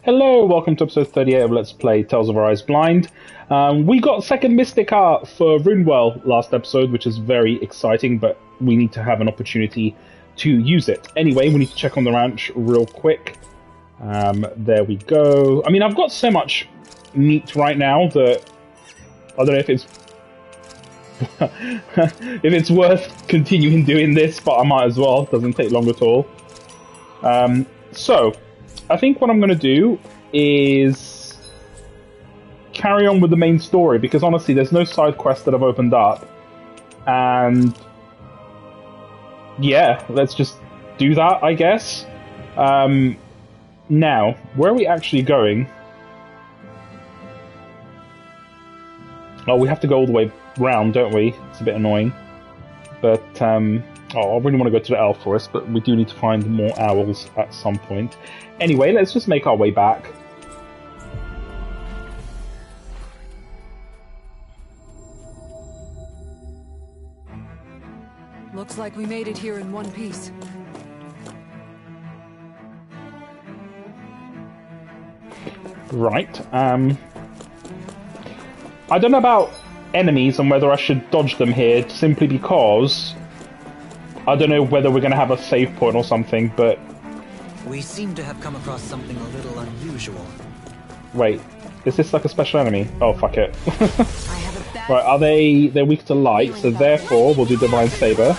Hello, welcome to episode 38 of Let's Play Tales of Arise Blind. We got second Mystic Art for Runewell last episode, which is very exciting, but we need to have an opportunity to use it. Anyway, we need to check on the ranch real quick. There we go. I mean, I've got so much meat right now that I don't know if it's if it's worth continuing doing this, but I might as well. It doesn't take long at all. So, I think what I'm going to do is carry on with the main story, because honestly there's no side quests that I've opened up, and yeah, let's just do that, I guess. Now, where are we actually going? Oh, we have to go all the way round, don't we? It's a bit annoying. But, oh, I really want to go to the owl forest, but we do need to find more owls at some point. Anyway, let's just make our way back. Looks like we made it here in one piece. Right, I don't know about enemies and whether I should dodge them here, simply because I don't know whether we're going to have a save point or something, but... We seem to have come across something a little unusual. Wait, is this like a special enemy? Oh, fuck it. Right, are they're weak to light, so therefore we'll do Divine Saber.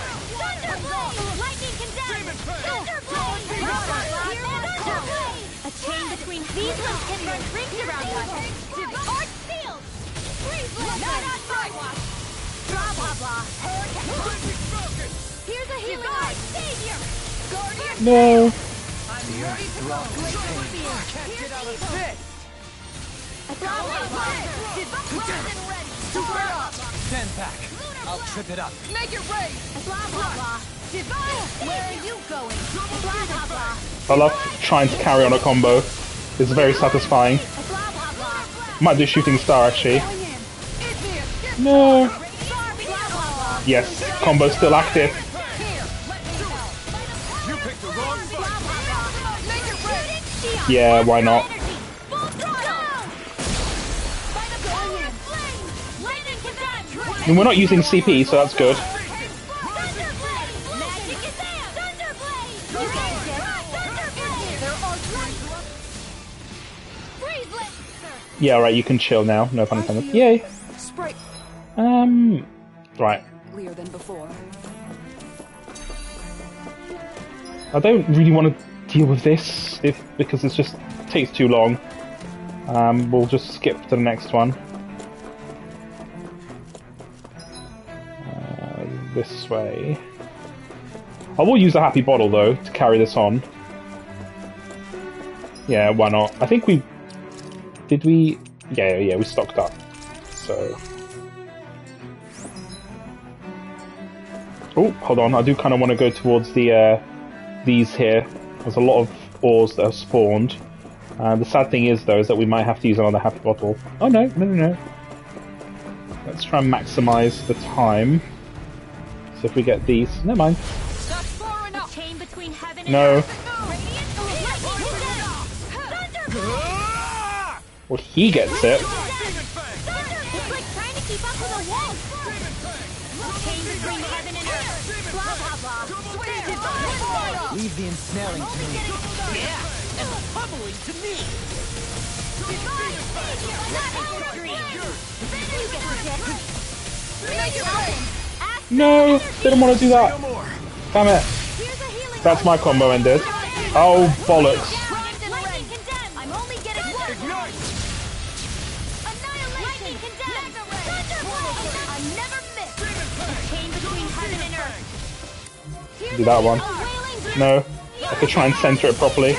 No. Stand back. I'll trip it up. Make it rain. Where are you going? I love trying to carry on a combo. It's very satisfying. Might do Shooting Star actually. No. Yes, combo's still active. Yeah, why not? I mean, we're not using CP, so that's good. Yeah, right, you can chill now. No pun intended. Yay. Right. Clearer than before. I don't really want to deal with this because it just takes too long. We'll just skip to the next one. This way. I will use a happy bottle though to carry this on. Yeah, why not? I think we... Did we... Yeah, we stocked up. So... Oh, hold on. I do kind of want to go towards the these here. There's a lot of ores that have spawned. The sad thing is, though, is that we might have to use another happy bottle. Oh, no. Let's try and maximize the time. So if we get these... Never mind. No. Well, he gets it. Leave the ensnaring to me. Yeah, and the pummeling to me. No, didn't want to do that. Damn it. That's my combo ended. Oh, bollocks. Do that one. No. I could try and center it properly.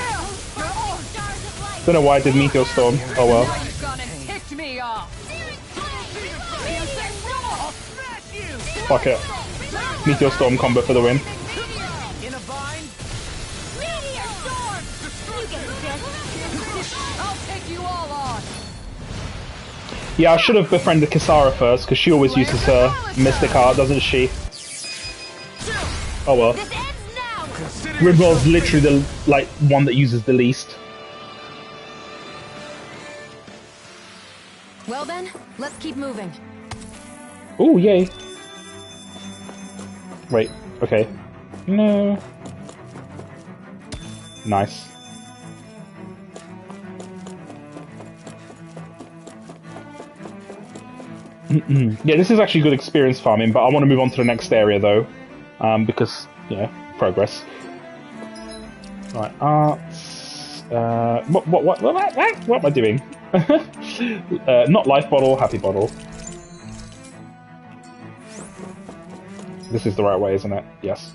Don't know why I did Meteor Storm. Oh well. Fuck it. Meteor Storm combo for the win. Yeah, I should have befriended Kisara first, because she always uses her Mystic Art, doesn't she? Oh well. Ridwell's literally the one that uses the least. Well then, let's keep moving. Oh, yay. Wait, okay. No. Nice. Yeah, this is actually good experience farming, but I want to move on to the next area though, because yeah, progress. Right, arts. What am I doing? Not life bottle, happy bottle. This is the right way, isn't it? Yes.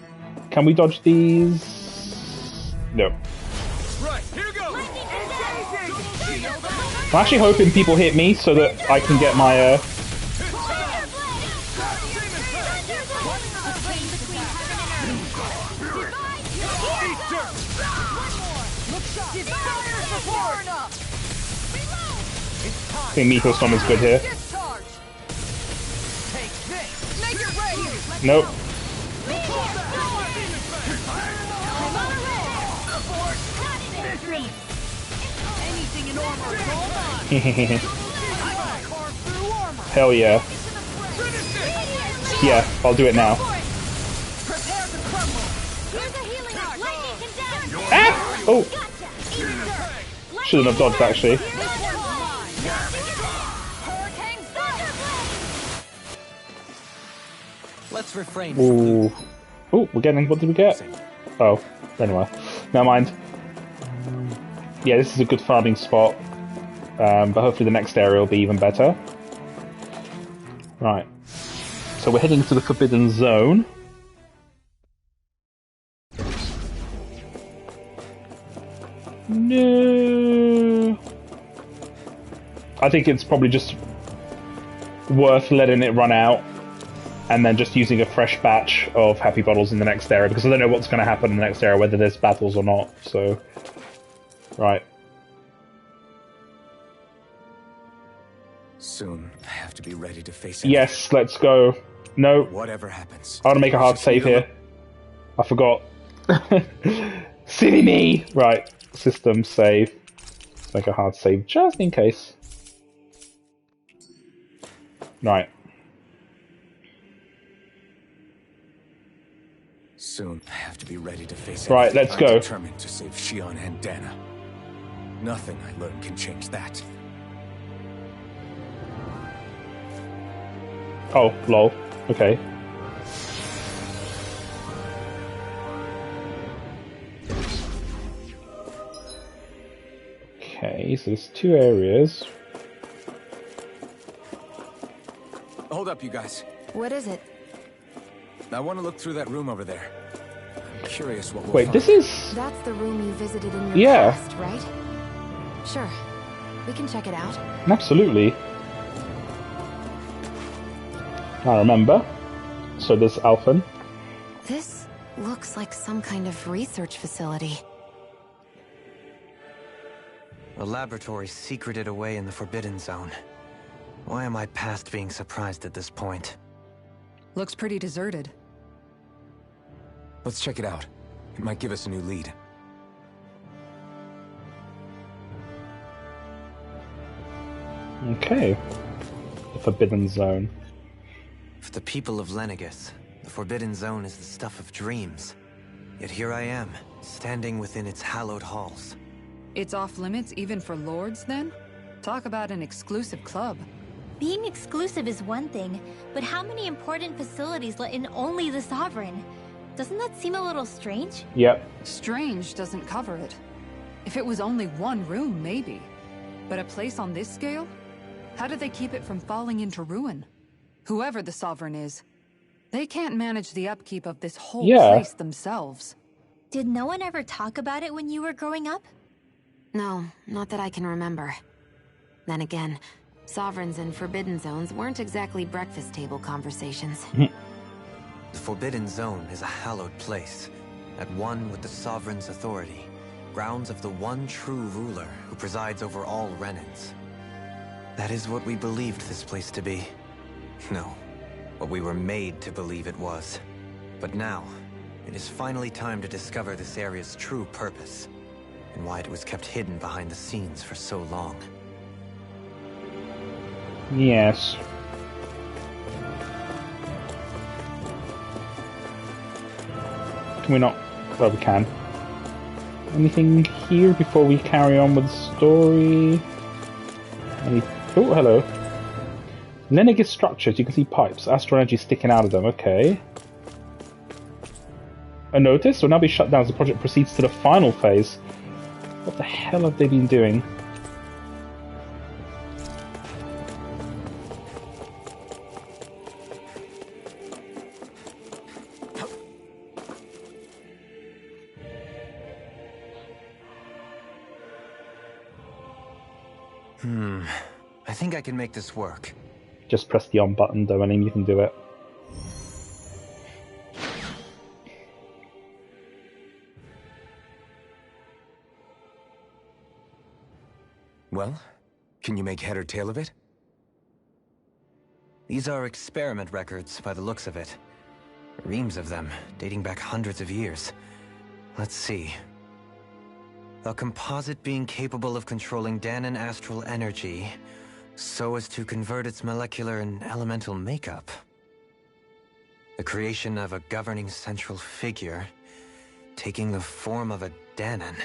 Can we dodge these? No. Right, here goes! I'm actually hoping people hit me so that I can get my I think Meteor Storm is good here. Nope. Hell yeah. Yeah, I'll do it now. Ah! Oh! Shouldn't have dodged actually. Let's refrain. Ooh. Oh, we're getting. What did we get? Oh, anyway. Never mind. Yeah, this is a good farming spot. But hopefully the next area will be even better. Right. So we're heading to the Forbidden Zone. No. I think it's probably just worth letting it run out and then just using a fresh batch of happy bottles in the next area, because I don't know what's going to happen in the next area, whether there's battles or not. So, right. Soon, I have to be ready to face it. Yes, let's go. No. Whatever happens. I want to make a hard save here. I forgot. Silly me! Right. System save. Let's make a hard save just in case. Right. Soon, I have to be ready to face it. Right, let's go. I'm determined to save Shion and Dana. Nothing I learn can change that. Oh, lol. Okay. Okay, so there's two areas. Hold up, you guys. What is it? I want to look through that room over there. I'm curious what we'll Wait, find. this is... That's the room you visited in your Yeah. past, right? Sure. We can check it out. Absolutely. I remember. So there's Alphen. This looks like some kind of research facility. A laboratory secreted away in the Forbidden Zone. Why am I past being surprised at this point? Looks pretty deserted. Let's check it out. It might give us a new lead. Okay. The Forbidden Zone. For the people of Lenegis, the Forbidden Zone is the stuff of dreams. Yet here I am, standing within its hallowed halls. It's off limits even for lords, then? Talk about an exclusive club. Being exclusive is one thing, but how many important facilities let in only the Sovereign? Doesn't that seem a little strange? Yep. Strange doesn't cover it. If it was only one room, maybe. But a place on this scale? How do they keep it from falling into ruin? Whoever the Sovereign is, they can't manage the upkeep of this whole place themselves. Did no one ever talk about it when you were growing up? No, not that I can remember. Then again, Sovereigns and Forbidden Zones weren't exactly breakfast table conversations. The Forbidden Zone is a hallowed place, at one with the Sovereign's authority, grounds of the one true ruler who presides over all Renans. That is what we believed this place to be. No, what we were made to believe it was. But now, it is finally time to discover this area's true purpose, and why it was kept hidden behind the scenes for so long. Yes. Can we not? Well, we can. Anything here before we carry on with the story? Oh, hello. Lenegis structures. You can see pipes. Astral energy sticking out of them. Okay. A notice will now be shut down as the project proceeds to the final phase. What the hell have they been doing? I think I can make this work. Just press the on button, though, and you can do it. Well, can you make head or tail of it? These are experiment records, by the looks of it. Reams of them, dating back hundreds of years. Let's see. A composite being capable of controlling Danon astral energy, so as to convert its molecular and elemental makeup. The creation of a governing central figure, taking the form of a Danon.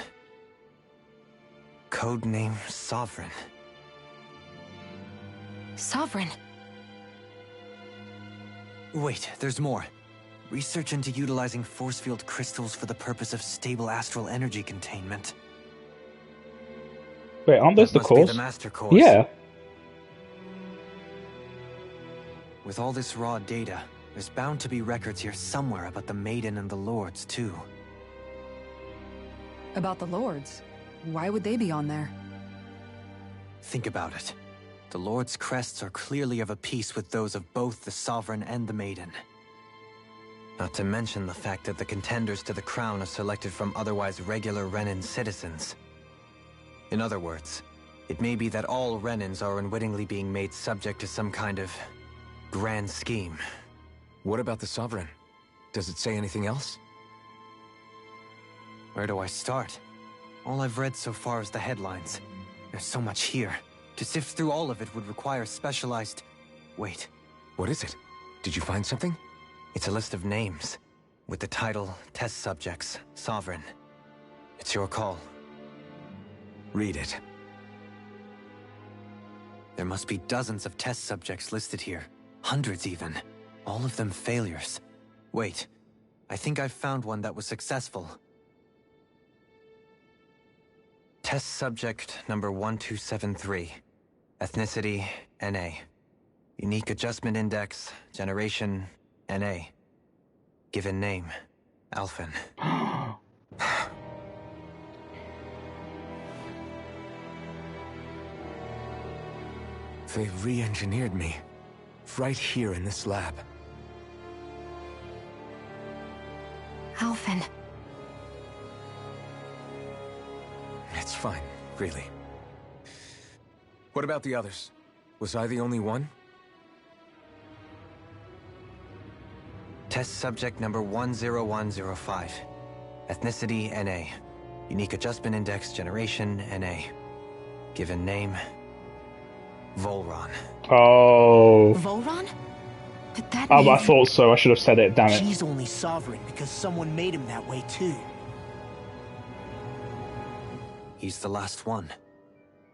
Codename Sovereign. Sovereign. Wait, there's more. Research into utilizing force field crystals for the purpose of stable astral energy containment. Wait, aren't those the Must be cores? the master cores. Yeah. With all this raw data, there's bound to be records here somewhere about the Maiden and the Lords, too. About the Lords? Why would they be on there? Think about it. The Lord's crests are clearly of a piece with those of both the Sovereign and the Maiden. Not to mention the fact that the contenders to the crown are selected from otherwise regular Renan citizens. In other words, it may be that all Renans are unwittingly being made subject to some kind of grand scheme. What about the Sovereign? Does it say anything else? Where do I start? All I've read so far is the headlines. There's so much here. To sift through all of it would require specialized... Wait. What is it? Did you find something? It's a list of names, with the title, Test Subjects, Sovereign. It's your call. Read it. There must be dozens of test subjects listed here. Hundreds even. All of them failures. Wait, I think I've found one that was successful. Test subject number 1273. Ethnicity, NA. Unique adjustment index, generation, NA. Given name, Alphen. They've re-engineered me. Right here in this lab. Alphen. It's fine, really. What about the others? Was I the only one? Test subject number 10105. Ethnicity, NA. Unique adjustment index, generation, NA. Given name, Volron. Oh. Volron? Did that Oh, mean... I thought so. I should have said it. Damn it. He's only sovereign because someone made him that way too. He's the last one.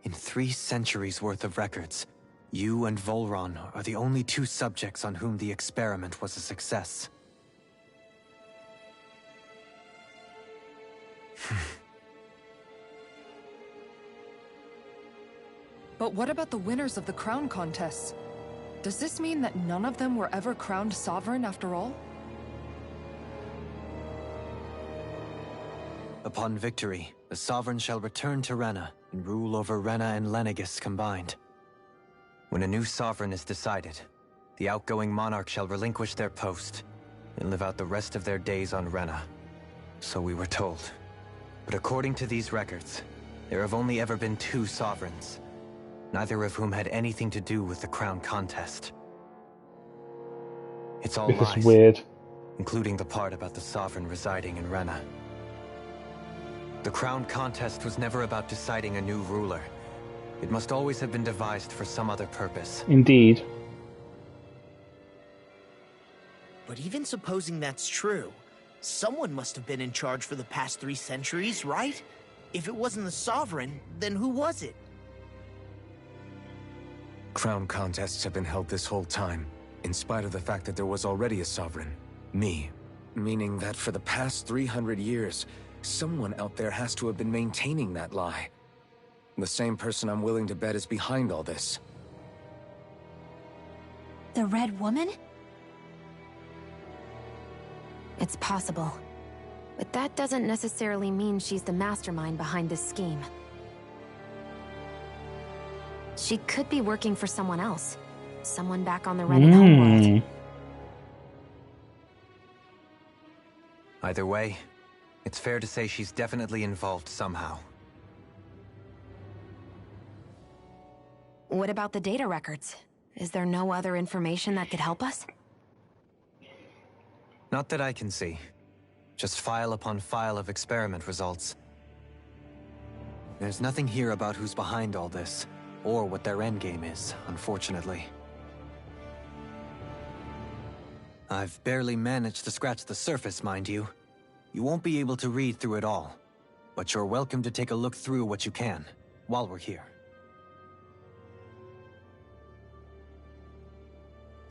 In 3 centuries worth of records, you and Volron are the only 2 subjects on whom the experiment was a success. But what about the winners of the crown contests? Does this mean that none of them were ever crowned sovereign after all? Upon victory, the Sovereign shall return to Rena and rule over Rena and Lenegis combined. When a new Sovereign is decided, the outgoing monarch shall relinquish their post and live out the rest of their days on Rena. So we were told. But according to these records, there have only ever been 2 Sovereigns, neither of whom had anything to do with the crown contest. It's all This lies, is weird. including the part about the Sovereign residing in Rena. The crown contest was never about deciding a new ruler, It must always have been devised for some other purpose. Indeed. But even supposing that's true, someone must have been in charge for the past 3 centuries, right? If it wasn't the Sovereign, then who was it? Crown contests have been held this whole time, in spite of the fact that there was already a Sovereign. Me. Meaning that for the past 300 years, someone out there has to have been maintaining that lie. The same person I'm willing to bet is behind all this. The Red Woman? It's possible. But that doesn't necessarily mean she's the mastermind behind this scheme. She could be working for someone else. Someone back on the Renan homeworld. Either way, it's fair to say she's definitely involved somehow. What about the data records? Is there no other information that could help us? Not that I can see. Just file upon file of experiment results. There's nothing here about who's behind all this, or what their endgame is, unfortunately. I've barely managed to scratch the surface, mind you. You won't be able to read through it all, but you're welcome to take a look through what you can, while we're here.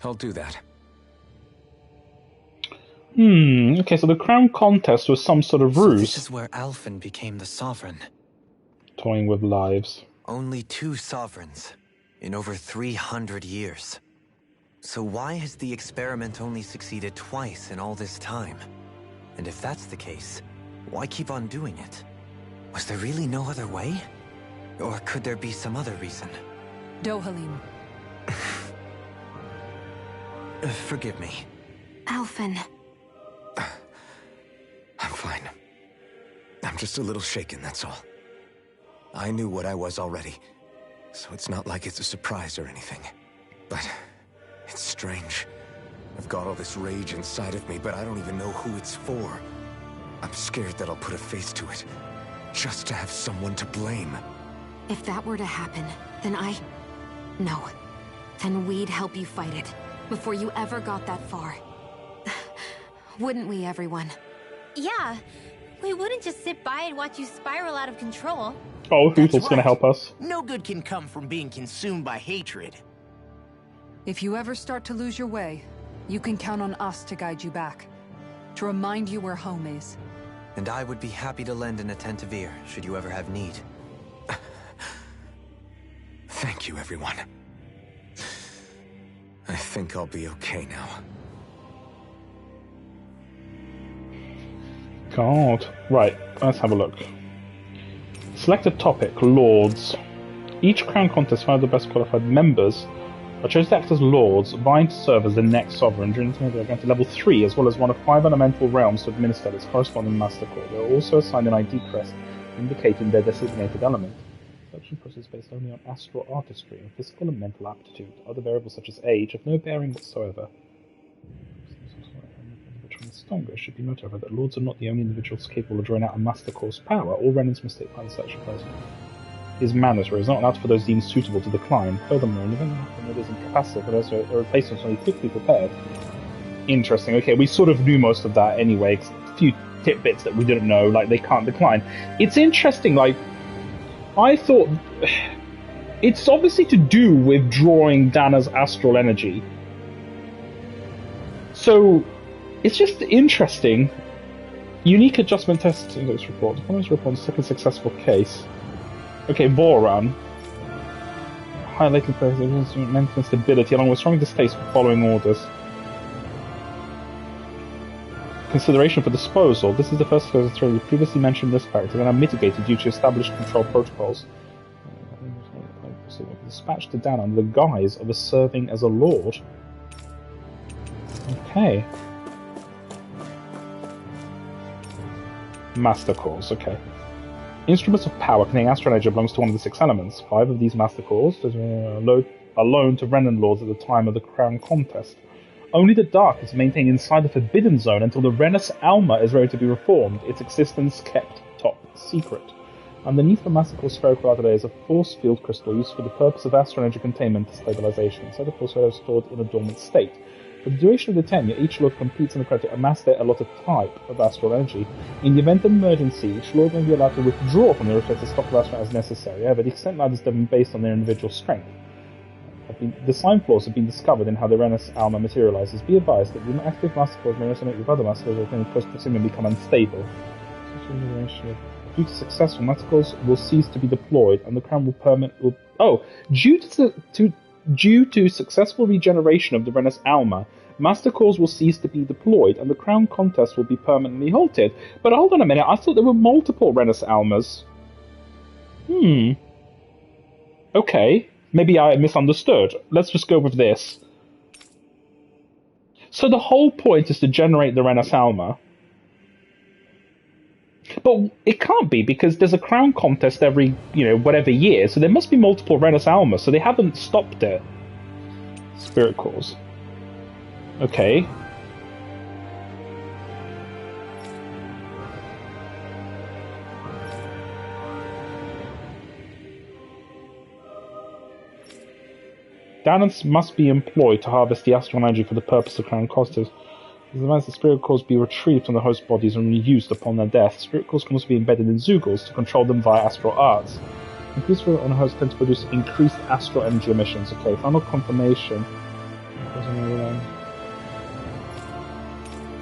I'll do that. Okay, so the crown contest was some sort of So ruse. this is where Alphen became the Sovereign. Toying with lives. Only 2 sovereigns in over 300 years. So why has the experiment only succeeded twice in all this time? And if that's the case, why keep on doing it? Was there really no other way? Or could there be some other reason? Dohalim. Forgive me. Alphen. I'm fine. I'm just a little shaken, that's all. I knew what I was already, so it's not like it's a surprise or anything. But it's strange. I've got all this rage inside of me, but I don't even know who it's for. I'm scared that I'll put a face to it, just to have someone to blame. If that were to happen, then No. Then we'd help you fight it, before you ever got that far. Wouldn't we, everyone? Yeah. We wouldn't just sit by and watch you spiral out of control. Oh, That's Hootle's gonna right. help us. No good can come from being consumed by hatred. If you ever start to lose your way, you can count on us to guide you back. To remind you where home is. And I would be happy to lend an attentive ear, should you ever have need. Thank you, everyone. I think I'll be okay now. God. Right, let's have a look. Select a topic, Lords. Each crown contest found the best qualified members are chosen to act as Lords, vying to serve as the next Sovereign. During the time they are granted level 3, as well as one of 5 elemental realms to administer its corresponding Master Core. They are also assigned an ID crest, indicating their designated element. Selection process is based only on astral artistry and physical and mental aptitude. Other variables such as age have no bearing whatsoever. Stronger. It should be noted, however, that Lords are not the only individuals capable of drawing out a Master Core's power. All Renan's mistake by the selection process is mandatory. Is not allowed for those deemed suitable to decline. Furthermore, even when it is incapacitated, but also a replacement is only quickly prepared. Interesting. Okay, we sort of knew most of that anyway. A few tidbits that we didn't know, like they can't decline. It's interesting, like, I thought it's obviously to do with drawing Dana's astral energy. So it's just interesting. Unique adjustment test in this report. Upon this report, second successful case. Okay, Boran. High latent mental instability, along with strong distaste for following orders. Consideration for disposal. This is the first case of previously mentioned risk factors and are mitigated due to established control protocols. Dispatched to Dana under the guise of serving as a lord. Okay. Master Cores, okay. Instruments of power containing astral energy belongs to one of the 6 elements. 5 of these Master Cores are loaned to Renan Lords at the time of the Crown Contest. Only the Dark is maintained inside the Forbidden Zone until the Renus Alma is ready to be reformed, its existence kept top secret. Underneath the Mastercore spherical outer layer is a force field crystal used for the purpose of astral energy containment and stabilization. Inside the force field is stored in a dormant state. For the duration of the tenure, each Lord competes in the credit to amass their allotted type of astral energy. In the event of emergency, each Lord may be allowed to withdraw from the respective stock of astral as necessary. However, the extent that is done based on their individual strength. Design flaws have been discovered in how the Renus Alma materializes. Be advised that the active Mastercores may resonate with other Mastercores or in close proximity and become unstable. Due to successful, Mastercores will cease to be deployed, and the Crown will due to successful regeneration of the Renus Alma, Mastercores will cease to be deployed, and the Crown contest will be permanently halted. But hold on a minute, I thought there were multiple Renus Almas. Okay, maybe I misunderstood. Let's just go with this. So the whole point is to generate the Renus Alma. But it can't be, because there's a crown contest every, whatever year, so there must be multiple Renus Alma, so they haven't stopped it. Spirit Cores. Okay. Danans must be employed to harvest the astral energy for the purpose of crown contest. As the spirit cores be retrieved from the host bodies and reused upon their death, spirit cores can also be embedded in Zeugles to control them via astral arts. Increased on a host tend to produce increased astral energy emissions. Okay, final confirmation.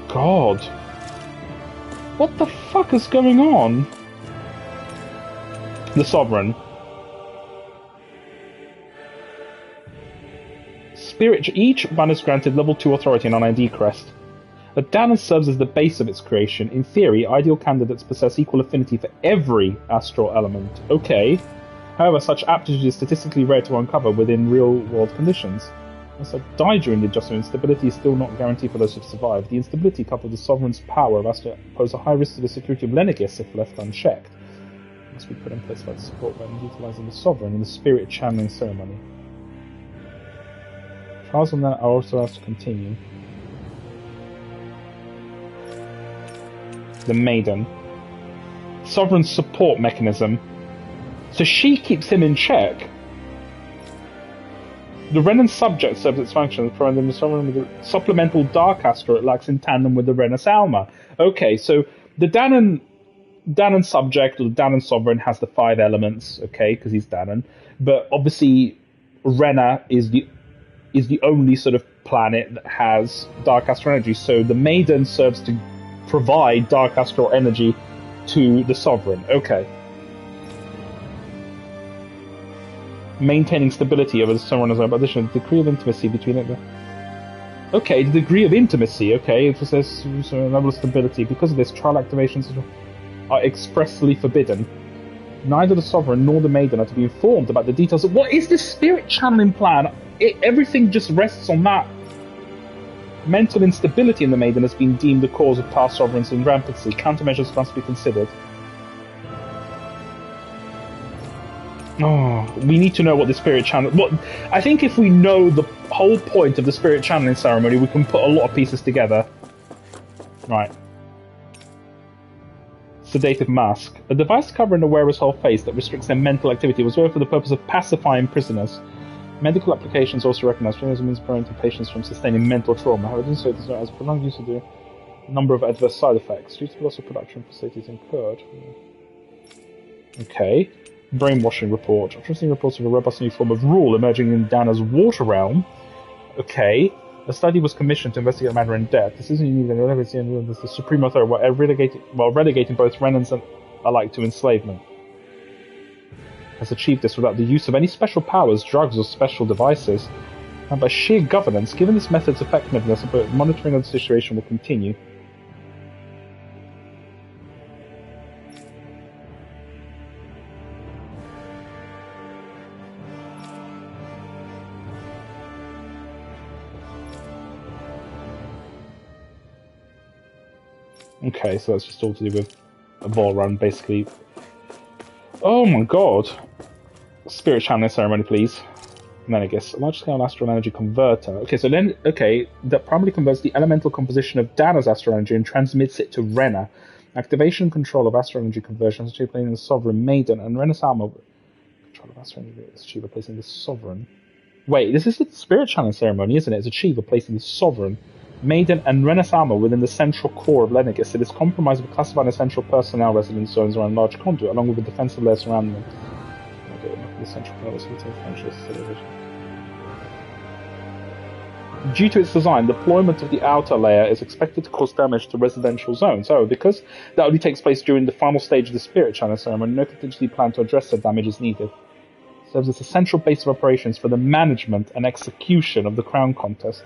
God. What the fuck is going on? The Sovereign. Each one is granted level 2 authority and an ID crest. The Danan serves as the base of its creation. In theory, ideal candidates possess equal affinity for every astral element. Okay. However, such aptitude is statistically rare to uncover within real-world conditions. Unless I die during the adjustment, instability is still not guaranteed for those who've survived. The instability coupled with the Sovereign's power of astral pose a high risk to the security of Lenegis if left unchecked. It must be put in place by the support when utilizing the Sovereign in the spirit channeling ceremony. Trials on that are also asked to continue. The Maiden. Sovereign's support mechanism. So she keeps him in check. The Renan subject serves its function as providing the Sovereign with a supplemental dark astral it lacks in tandem with the Renus Alma. Okay, so the Danan subject, or the Danan Sovereign, has the 5 elements, okay, because he's Danan. But obviously, Rena is the only sort of planet that has dark astral energy, so the Maiden serves to provide dark astral energy to the Sovereign. Okay. Maintaining stability over the Sovereign's own position, the degree of intimacy between it. Okay, the degree of intimacy, okay, it says level of stability. Because of this, trial activations are expressly forbidden. Neither the Sovereign nor the Maiden are to be informed about the details of what is this spirit channeling plan. Everything just rests on that. Mental instability in the Maiden has been deemed the cause of past Sovereigns in rampancy. Countermeasures must be considered. Oh, we need to know what the spirit channel. I think if we know the whole point of the spirit channeling ceremony, we can put a lot of pieces together. Right. Sedative Mask. A device covering the wearer's whole face that restricts their mental activity was worked for the purpose of pacifying prisoners. Medical applications also recognize as a means of preventing patients from sustaining mental trauma. However, so does not as prolonged use of the number of adverse side effects. Due to the loss of production facilities incurred. Okay. Brainwashing Report. Interesting reports of a robust new form of rule emerging in Dana's water realm. Okay. A study was commissioned to investigate the matter in depth. This isn't unique, and the Supreme Authority while relegating both Renans alike to enslavement. Has achieved this without the use of any special powers, drugs, or special devices. And by sheer governance, given this method's effectiveness, monitoring of the situation will continue. Okay, so that's just all to do with a ball run, basically. Oh my god! Spirit channeling ceremony, please. And then I guess a large-scale astral energy converter. Okay, so then, that primarily converts the elemental composition of Dana's astral energy and transmits it to Rena. Activation control of astral energy conversions, replacing the Sovereign, Maiden, and Renaissance. Control of astral energy is achieved replacing the Sovereign. Wait, this is the Spirit Challenge ceremony, isn't it? It's achieved replacing the Sovereign, Maiden, and Renaissance within the central core of Lenegus. It is compromised with classified essential personnel residence zones around large conduit, along with the defensive layer surrounding them. The central core Due to its design, deployment of the outer layer is expected to cause damage to residential zones. So, because that only takes place during the final stage of the Spirit Channel ceremony, no contingency plan to address said damage is needed. It serves as a central base of operations for the management and execution of the Crown Contest.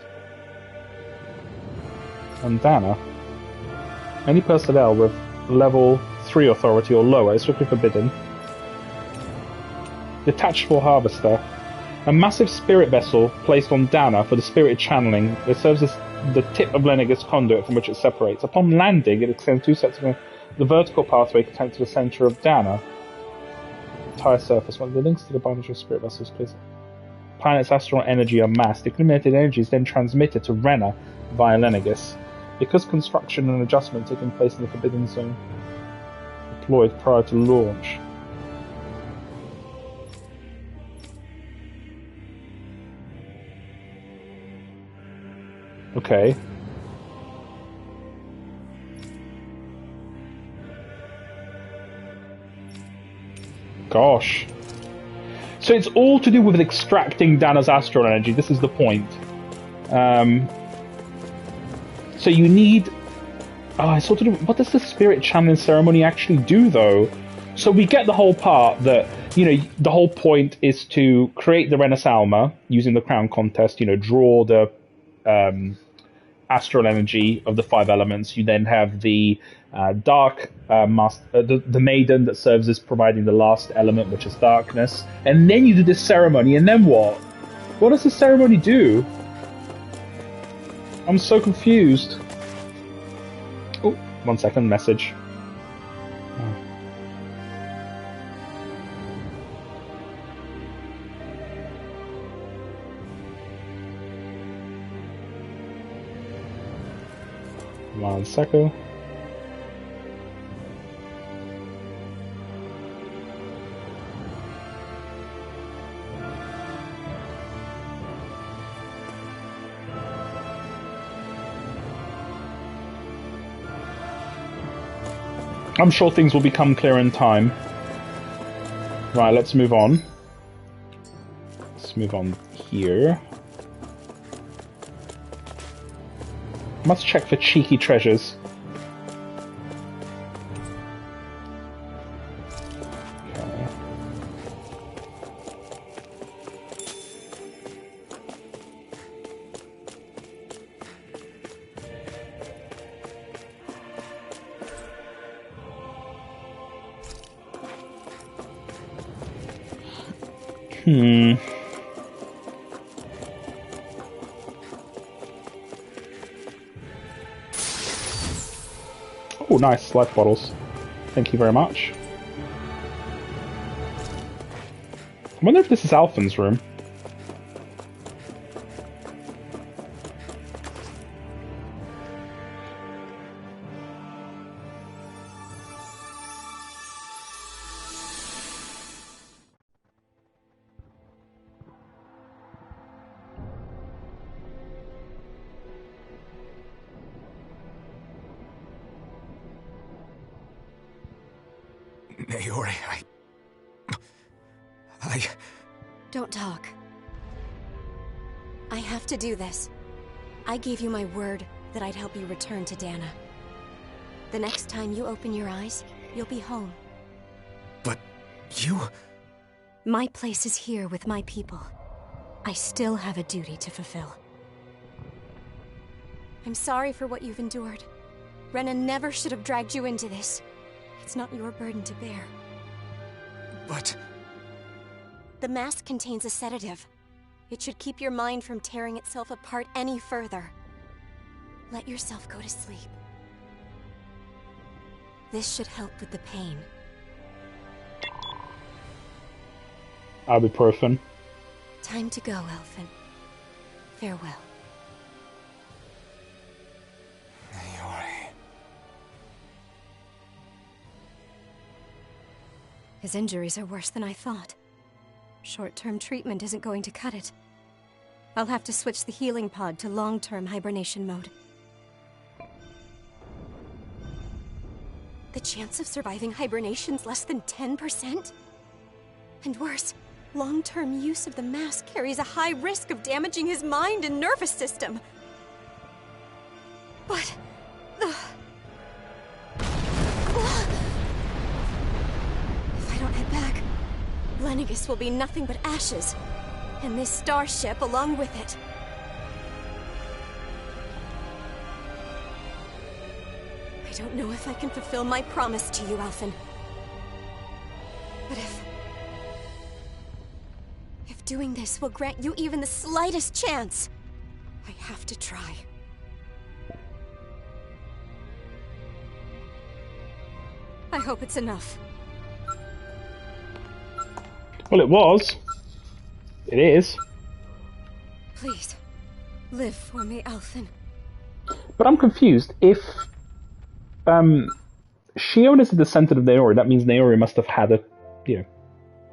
And Dana. Any personnel with level 3 authority or lower is strictly forbidden. Detachable Harvester. A massive spirit vessel placed on Dana for the spirit channeling. It serves as the tip of Lenegus conduit from which it separates. Upon landing, it extends 2 sets of the vertical pathway connected to the center of Dana. Entire surface. One of the links to the binary spirit vessels clears. Planet's astral energy are massed. The accumulated energy is then transmitted to Rena via Lenegus. Because construction and adjustment taking place in the Forbidden Zone. Deployed prior to launch. Okay. Gosh. So it's all to do with extracting Dana's astral energy. This is the point. So you need... I sort of... What does the spirit channeling ceremony actually do, though? So we get the whole part that, the whole point is to create the Renaissance using the Crown Contest, draw the... astral energy of the 5 elements. You then have the dark master, the maiden that serves as providing the last element, which is darkness. And then you do this ceremony, and then what? What does the ceremony do? I'm so confused. Oh, 1 second, message. One second. I'm sure things will become clear in time. Right, let's move on. Let's move on here. Must check for cheeky treasures. Oh, nice, life bottles. Thank you very much. I wonder if this is Alphen's room. Naori, I... Don't talk. I have to do this. I gave you my word that I'd help you return to Dana. The next time you open your eyes, you'll be home. But you... My place is here with my people. I still have a duty to fulfill. I'm sorry for what you've endured. Rena never should have dragged you into this. It's not your burden to bear. But... The mask contains a sedative. It should keep your mind from tearing itself apart any further. Let yourself go to sleep. This should help with the pain. Ibuprofen. Time to go, Elfin. Farewell. Naori... His injuries are worse than I thought. Short-term treatment isn't going to cut it. I'll have to switch the healing pod to long-term hibernation mode. The chance of surviving hibernation's less than 10%? And worse, long-term use of the mask carries a high risk of damaging his mind and nervous system. But... if I don't head back, Lenegis will be nothing but ashes. And this starship along with it. I don't know if I can fulfill my promise to you, Alphen. But if doing this will grant you even the slightest chance, I have to try. I hope it's enough. Well, it was. It is. Please, live for me, Alphen. But I'm confused. If Shion is a descendant of Naori, that means Naori must have had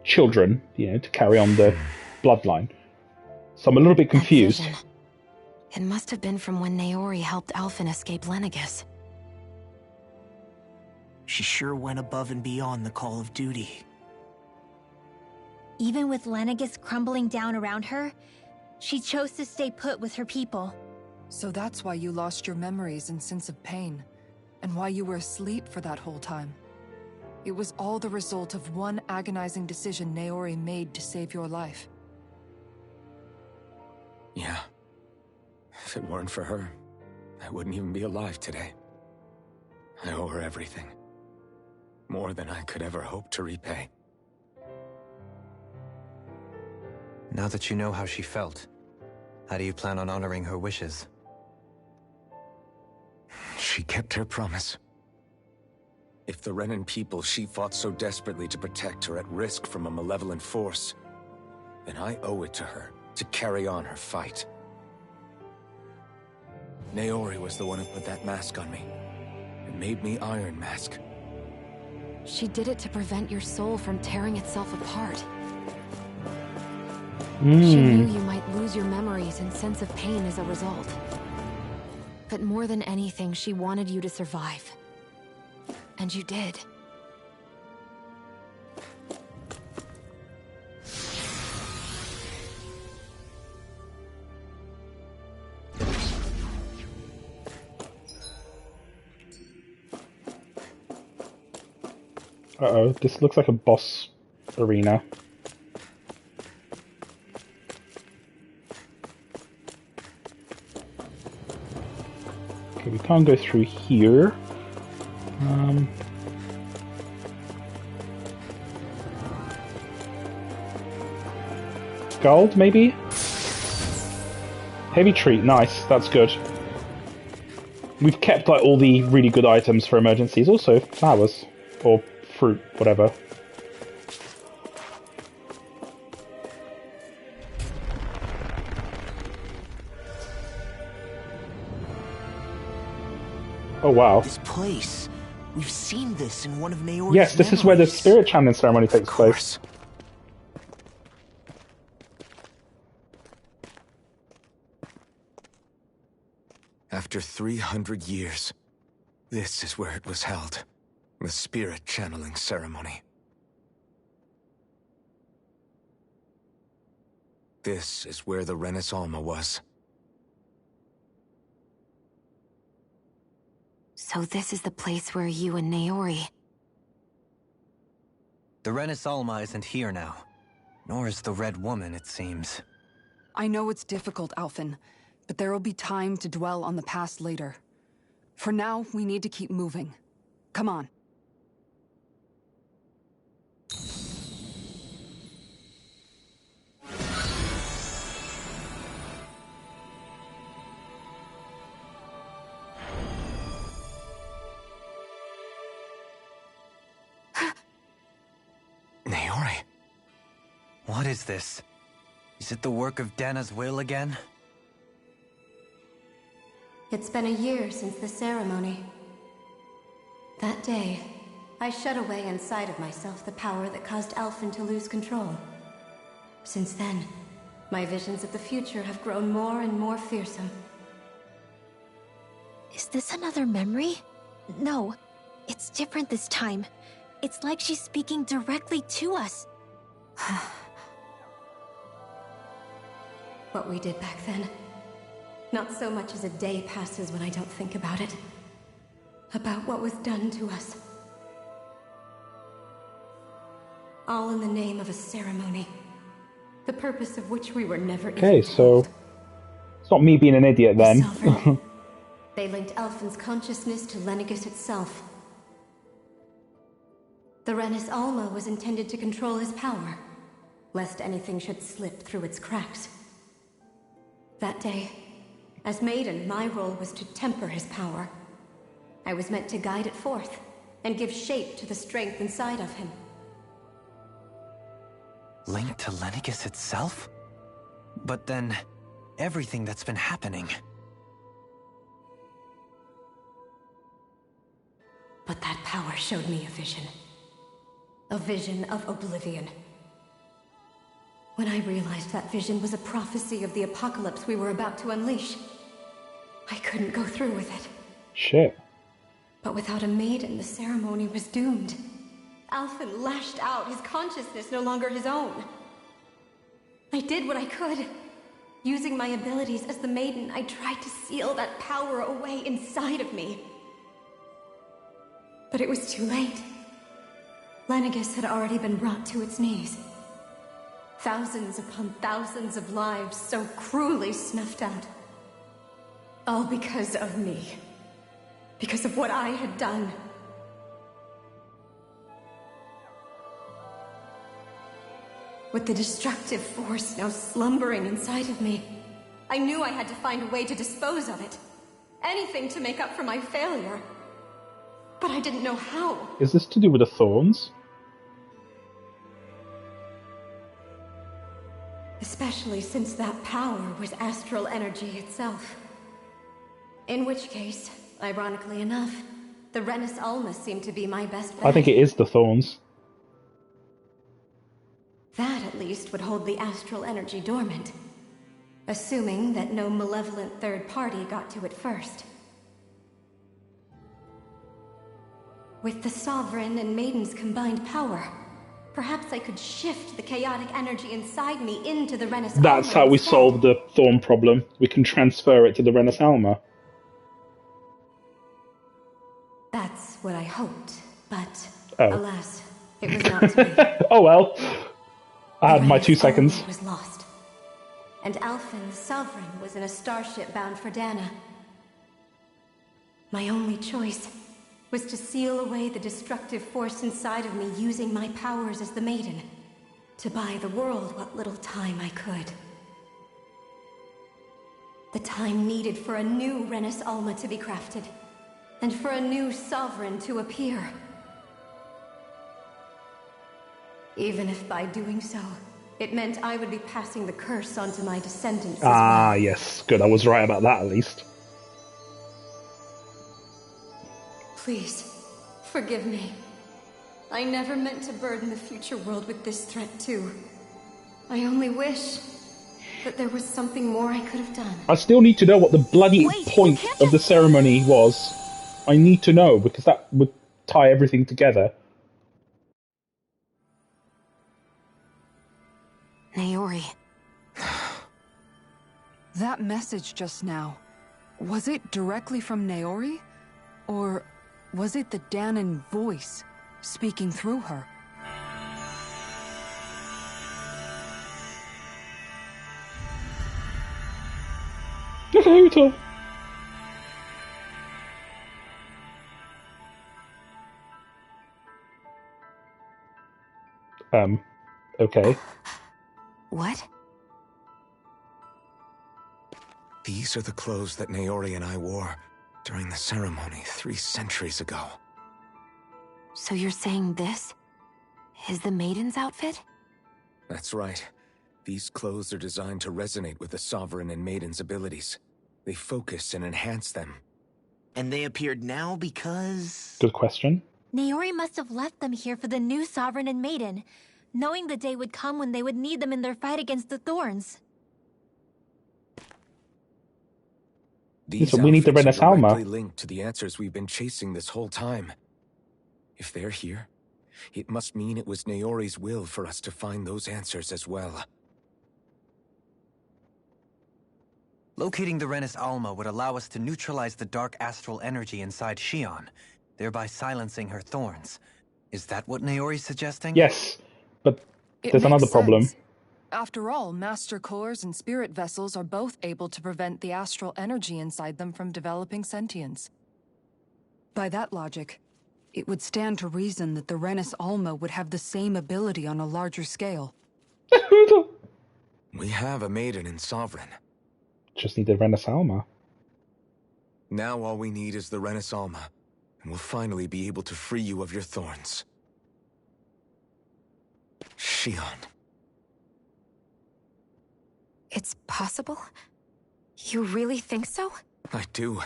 children, to carry on the bloodline. So I'm a little bit confused. That vision. It must have been from when Naori helped Alphen escape Lenegis. She sure went above and beyond the call of duty. Even with Lenegis crumbling down around her, she chose to stay put with her people. So that's why you lost your memories and sense of pain, and why you were asleep for that whole time. It was all the result of one agonizing decision Naori made to save your life. Yeah. If it weren't for her, I wouldn't even be alive today. I owe her everything. More than I could ever hope to repay. Now that you know how she felt, how do you plan on honoring her wishes? She kept her promise. If the Renan people she fought so desperately to protect are at risk from a malevolent force, then I owe it to her to carry on her fight. Naori was the one who put that mask on me, and made me Iron Mask. She did it to prevent your soul from tearing itself apart. She knew you might lose your memories and sense of pain as a result. But more than anything, she wanted you to survive. And you did. Uh-oh, this looks like a boss arena. Okay, we can't go through here. Gold, maybe? Heavy treat, nice, that's good. We've kept like all the really good items for emergencies, also flowers. Or fruit, whatever. Oh wow. This place. We've seen this in one of Naori's Yes, this is where the spirit channeling ceremony takes place. After 300 years, this is where it was held. The spirit channeling ceremony. This is where the Renis Alma was. So this is the place where you and Naori... The Renis Alma isn't here now. Nor is the Red Woman, it seems. I know it's difficult, Alphen, but there will be time to dwell on the past later. For now, we need to keep moving. Come on. Naori. What is this? Is it the work of Dana's will again? It's been a year since the ceremony. That day, I shut away inside of myself the power that caused Alphen to lose control. Since then, my visions of the future have grown more and more fearsome. Is this another memory? No, it's different this time. It's like she's speaking directly to us. What we did back then. Not so much as a day passes when I don't think about it. About what was done to us. All in the name of a ceremony. The purpose of which we were never Okay, even so told. it's not me being an idiot then. Sovereign. They linked Alphen's consciousness to Lenegis itself. The Renis Alma was intended to control his power, lest anything should slip through its cracks. That day, as Maiden, my role was to temper his power. I was meant to guide it forth, and give shape to the strength inside of him. Linked to Lenegis itself? But then, everything that's been happening... But that power showed me a vision. A vision of oblivion. When I realized that vision was a prophecy of the apocalypse we were about to unleash, I couldn't go through with it. Shit. But without a maiden, the ceremony was doomed. Alphen lashed out, his consciousness no longer his own. I did what I could. Using my abilities as the maiden, I tried to seal that power away inside of me. But it was too late. Lenegis had already been brought to its knees. Thousands upon thousands of lives so cruelly snuffed out. All because of me. Because of what I had done. With the destructive force now slumbering inside of me, I knew I had to find a way to dispose of it. Anything to make up for my failure. But I didn't know how. Is this to do with the thorns? Especially since that power was astral energy itself. In which case, ironically enough, the Renis Alma seemed to be my best bet. I think it is the thorns. That, at least, would hold the astral energy dormant. Assuming that no malevolent third party got to it first. With the Sovereign and Maiden's combined power, perhaps I could shift the chaotic energy inside me into the Renis Alma. That's how we instead. solve the thorn problem. We can transfer it to the Renis Alma. That's what I hoped, but Oh. alas, it was not to be. Oh well. I had my The 2 Renis Alma seconds. was lost, and Alphen, the Sovereign, was in a starship bound for Dana. My only choice was to seal away the destructive force inside of me using my powers as the Maiden, to buy the world what little time I could. The time needed for a new Renis Alma to be crafted, and for a new Sovereign to appear. Even if by doing so, it meant I would be passing the curse onto my descendants as Ah, well. yes. Good, I was right about that at least. Please, forgive me. I never meant to burden the future world with this threat too. I only wish that there was something more I could have done. I still need to know what the bloody Wait, point you can't of the just- ceremony was. I need to know, because that would tie everything together. Naori. That message just now, was it directly from Naori? Or was it the Danon voice speaking through her? Naruto. Okay. What? These are the clothes that Naori and I wore during the ceremony 3 centuries ago. So you're saying this is the Maiden's outfit? That's right. These clothes are designed to resonate with the Sovereign and Maiden's abilities. They focus and enhance them. And they appeared now because... Good question. Naori must have left them here for the new Sovereign and Maiden, knowing the day would come when they would need them in their fight against the Thorns. These we need the outfits are Renaissance. directly linked to the answers we've been chasing this whole time. If they're here, it must mean it was Naori's will for us to find those answers as well. Locating the Renis Alma would allow us to neutralize the dark astral energy inside Shion, thereby silencing her thorns. Is that what Naori's suggesting? Yes, but It there's another makes problem. sense. After all, Master Cores and Spirit Vessels are both able to prevent the astral energy inside them from developing sentience. By that logic, it would stand to reason that the Renis Alma would have the same ability on a larger scale. We have a Maiden and Sovereign. Just need the Renaissance. Now all we need is the Renis Alma, and we'll finally be able to free you of your thorns. Shion. It's possible? You really think so? I do.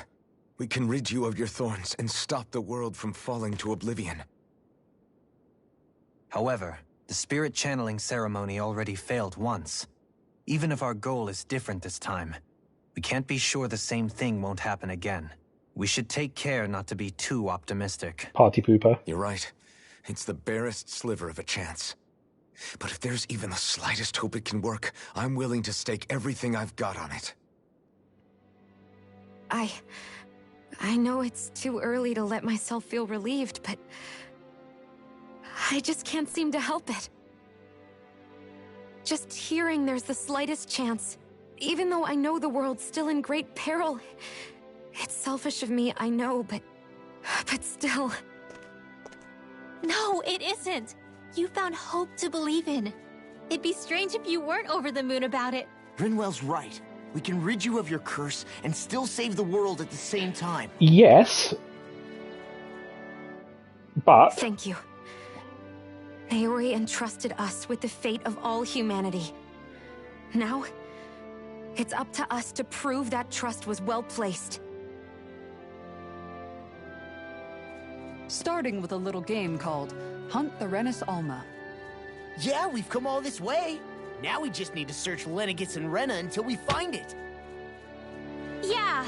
We can rid you of your thorns and stop the world from falling to oblivion. However, the spirit channeling ceremony already failed once. Even if our goal is different this time, we can't be sure the same thing won't happen again. We should take care not to be too optimistic. Party pooper. You're right. It's the barest sliver of a chance. But if there's even the slightest hope it can work, I'm willing to stake everything I've got on it. I know it's too early to let myself feel relieved, but I just can't seem to help it. Just hearing there's the slightest chance, even though I know the world's still in great peril. It's selfish of me, I know, but still. No, it isn't. You found hope to believe in. It'd be strange if you weren't over the moon about it. Rinwell's right. We can rid you of your curse and still save the world at the same time. Yes. But... Thank you. Naori entrusted us with the fate of all humanity. Now, it's up to us to prove that trust was well placed. Starting with a little game called Hunt the Renis Alma. Yeah, we've come all this way. Now we just need to search Lenegis and Rena until we find it. Yeah,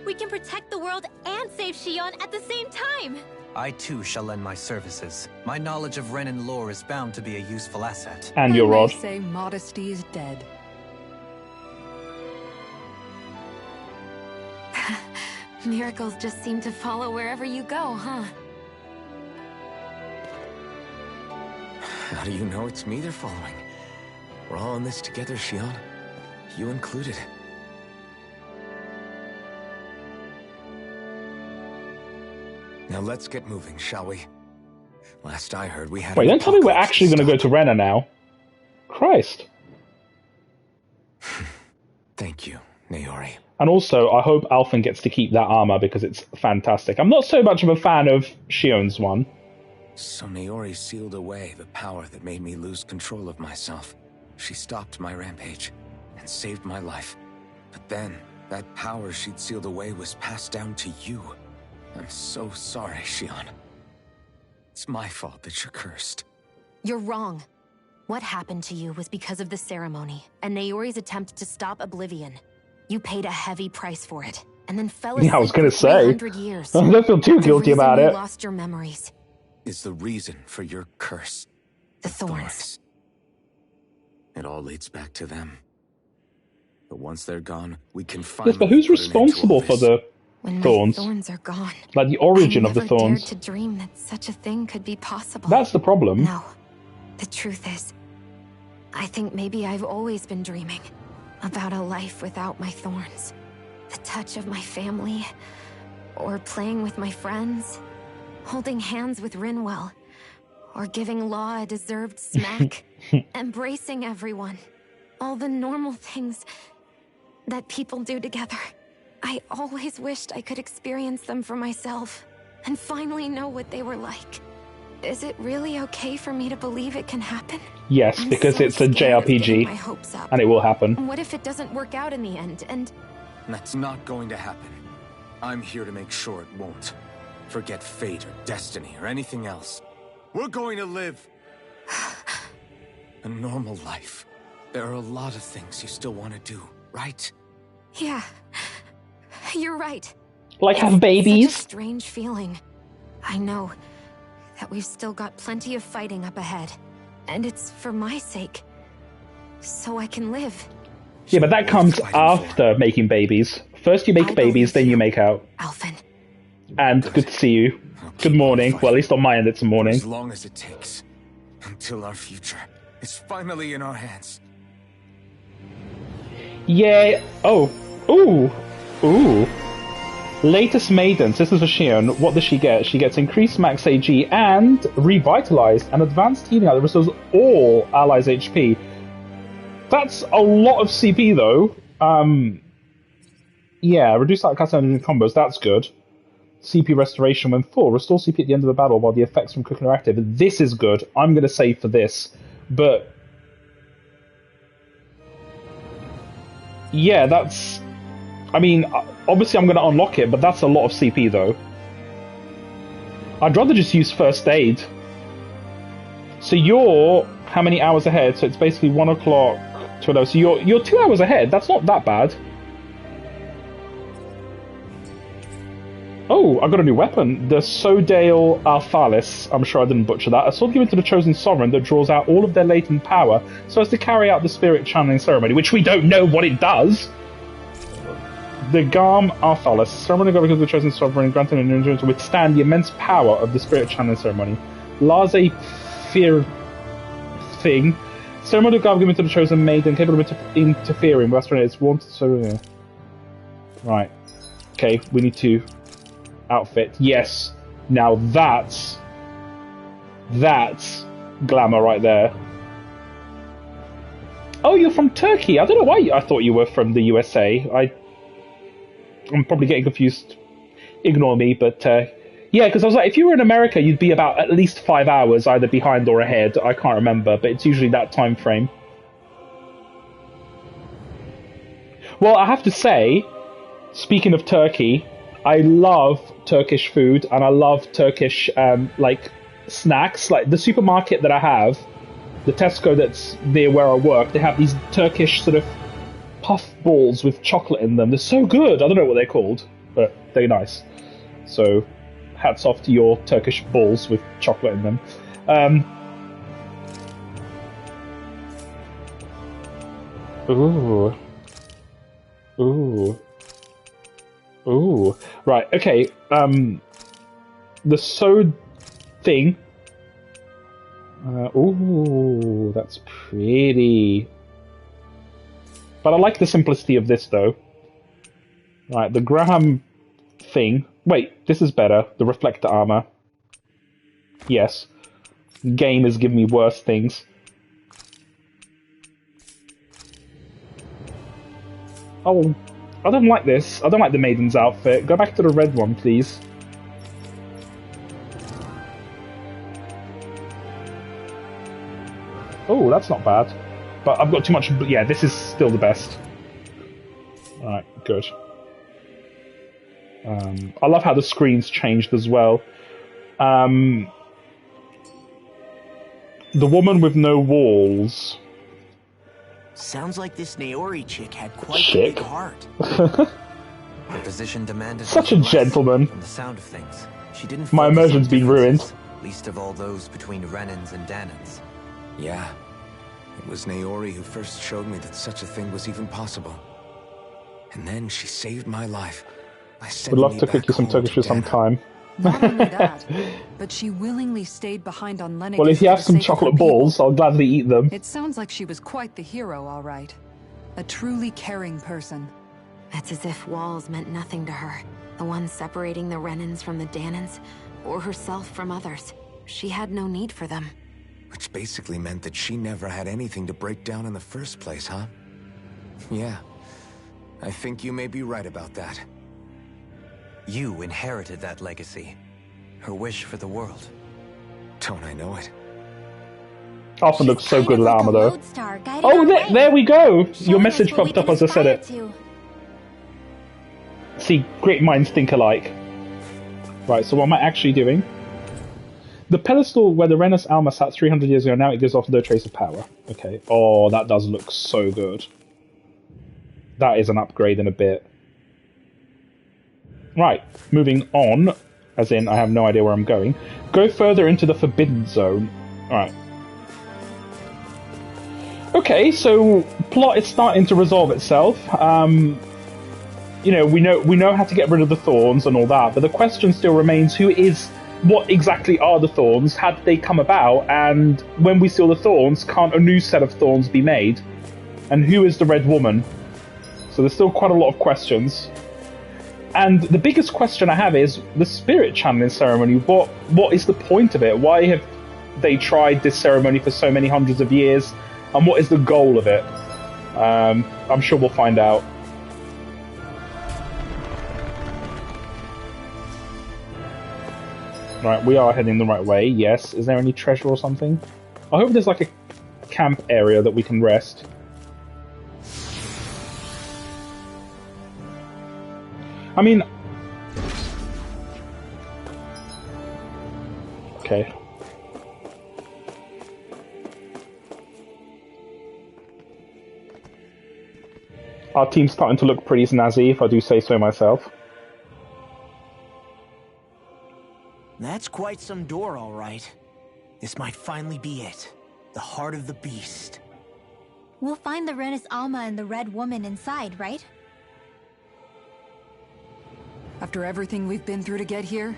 we can protect the world and save Shion at the same time. I too shall lend my services. My knowledge of Renan lore is bound to be a useful asset. And your rod. I say modesty is dead. Miracles just seem to follow wherever you go, huh? How do you know it's me they're following? We're all in this together, Shion. You included. Now let's get moving, shall we? Last I heard, we had... Wait, don't tell me we're actually going to go to Rena now. Christ. Thank you, Naori. And also, I hope Alphen gets to keep that armor because it's fantastic. I'm not so much of a fan of Shion's one. So Naori sealed away the power that made me lose control of myself. She stopped my rampage and saved my life. But then, that power she'd sealed away was passed down to you. I'm so sorry, Shion. It's my fault that you're cursed. You're wrong. What happened to you was because of the ceremony and Naori's attempt to stop Oblivion. You paid a heavy price for it, and then fell asleep Yeah, I was going to for say. 300 years. I don't feel too guilty about You it. lost your memories. Is the reason for your curse. The thorns. It all leads back to them. But once they're gone, we can finally... Yes, but who's put an end to all responsible for this. the When thorns? my thorns are gone. Like the origin of the I never thorns. dared to dream that such a thing could be possible. That's the problem. No. The truth is, I think maybe I've always been dreaming about a life without my thorns. The touch of my family, or playing with my friends, holding hands with Rinwell, or giving Law a deserved smack, embracing everyone. All the normal things that people do together. I always wished I could experience them for myself, and finally know what they were like. Is it really okay for me to believe it can happen? Yes, I'm because so it's a scared of getting my JRPG, hopes up. and it will happen. What if it doesn't work out in the end, and... That's not going to happen. I'm here to make sure it won't. Forget fate or destiny or anything else. We're going to live a normal life. There are a lot of things you still want to do, right? Yeah, you're right. Like have Such a babies? strange feeling. I know that we've still got plenty of fighting up ahead. And it's for my sake. So I can live. Yeah, but that comes after making babies. First you make babies, then you make out. Alphen. And good to see you. Good morning. Well, at least on my end it's morning. As long as it takes. Until our future is finally in our hands. Yeah. Oh. Ooh. Ooh. Latest Maidens. This is for Shion. What does she get? She gets increased max AG and revitalized and advanced healing that restores all allies' HP. That's a lot of CP though. Yeah, reduce that cast in combos. That's good. CP restoration when full. Restore CP at the end of the battle while the effects from cooking are active. This is good. I'm going to save for this. But yeah, that's... I mean, obviously I'm going to unlock it, but that's a lot of CP though. I'd rather just use first aid. So you're how many hours ahead? So it's basically 1 o'clock, 12. So you're 2 hours ahead. That's not that bad. Oh, I got a new weapon. The Sodale Alphalis. I'm sure I didn't butcher that. A sword given to the chosen sovereign that draws out all of their latent power so as to carry out the spirit channeling ceremony, which we don't know what it does. The Garm Alphalis. Ceremony given to the chosen sovereign, granting an endurance to withstand the immense power of the spirit channeling ceremony. Laze Fear Thing. Ceremonial garb given to the chosen maiden, capable of interfering with its wanted. So, yeah. Right. Okay, we need to outfit. Yes. Now that's glamour right there. Oh, you're from Turkey. I don't know why I thought you were from the USA. I'm probably getting confused. Ignore me, but yeah, because I was like, if you were in America, you'd be about at least 5 hours either behind or ahead. I can't remember, but it's usually that time frame. Well, I have to say, speaking of Turkey, I love Turkish food and I love Turkish like snacks. Like the supermarket that I have, the Tesco that's near where I work, they have these Turkish sort of puff balls with chocolate in them. They're so good. I don't know what they're called, but they're nice. So hats off to your Turkish balls with chocolate in them. Ooh. Ooh. Ooh. Right, okay. The sewed thing. Ooh, that's pretty. But I like the simplicity of this, though. Right, the Graham thing. Wait, this is better. The reflector armor. Yes. Game is giving me worse things. Oh, I don't like this. I don't like the maiden's outfit. Go back to the red one, please. Oh, that's not bad. But I've got too much... Yeah, this is still the best. Alright, good. I love how the screen's changed as well. The woman with no walls. Sounds like this Naori chick had quite a big heart. Her position demanded such a gentleman. From the sound of things, she didn't. My immersion's been ruined. Least of all those between Renans and Danans. Yeah, it was Naori who first showed me that such a thing was even possible. And then she saved my life. Would love to cook you some Turkish for some time. Not only that, but she willingly stayed behind on Lennox. Well, if you have some chocolate balls, I'll gladly eat them. It sounds like she was quite the hero, all right. A truly caring person. It's as if walls meant nothing to her. The ones separating the Renans from the Danans, or herself from others. She had no need for them. Which basically meant that she never had anything to break down in the first place, huh? Yeah. I think you may be right about that. You inherited that legacy. Her wish for the world. Don't I know it? Alpha looks so good in armor, though. Oh, there we go! Your message popped up as I said it. See, great minds think alike. Right, so what am I actually doing? The pedestal where the Renus Alma sat 300 years ago, now it gives off no trace of power. Okay. Oh, that does look so good. That is an upgrade in a bit. Right, moving on, as in I have no idea where I'm going. Go further into the Forbidden Zone. Alright. Okay, so plot is starting to resolve itself. You know, we know how to get rid of the thorns and all that, but the question still remains: what exactly are the thorns? How did they come about? And when we steal the thorns, can't a new set of thorns be made? And who is the Red Woman? So there's still quite a lot of questions. And the biggest question I have is the spirit channeling ceremony. What is the point of it? Why have they tried this ceremony for so many hundreds of years? And what is the goal of it? I'm sure we'll find out. Right, we are heading the right way, yes. Is there any treasure or something? I hope there's like a camp area that we can rest. I mean... Okay. Our team's starting to look pretty snazzy, if I do say so myself. That's quite some door, all right. This might finally be it. The heart of the beast. We'll find the Renus Alma and the Red Woman inside, right? After everything we've been through to get here,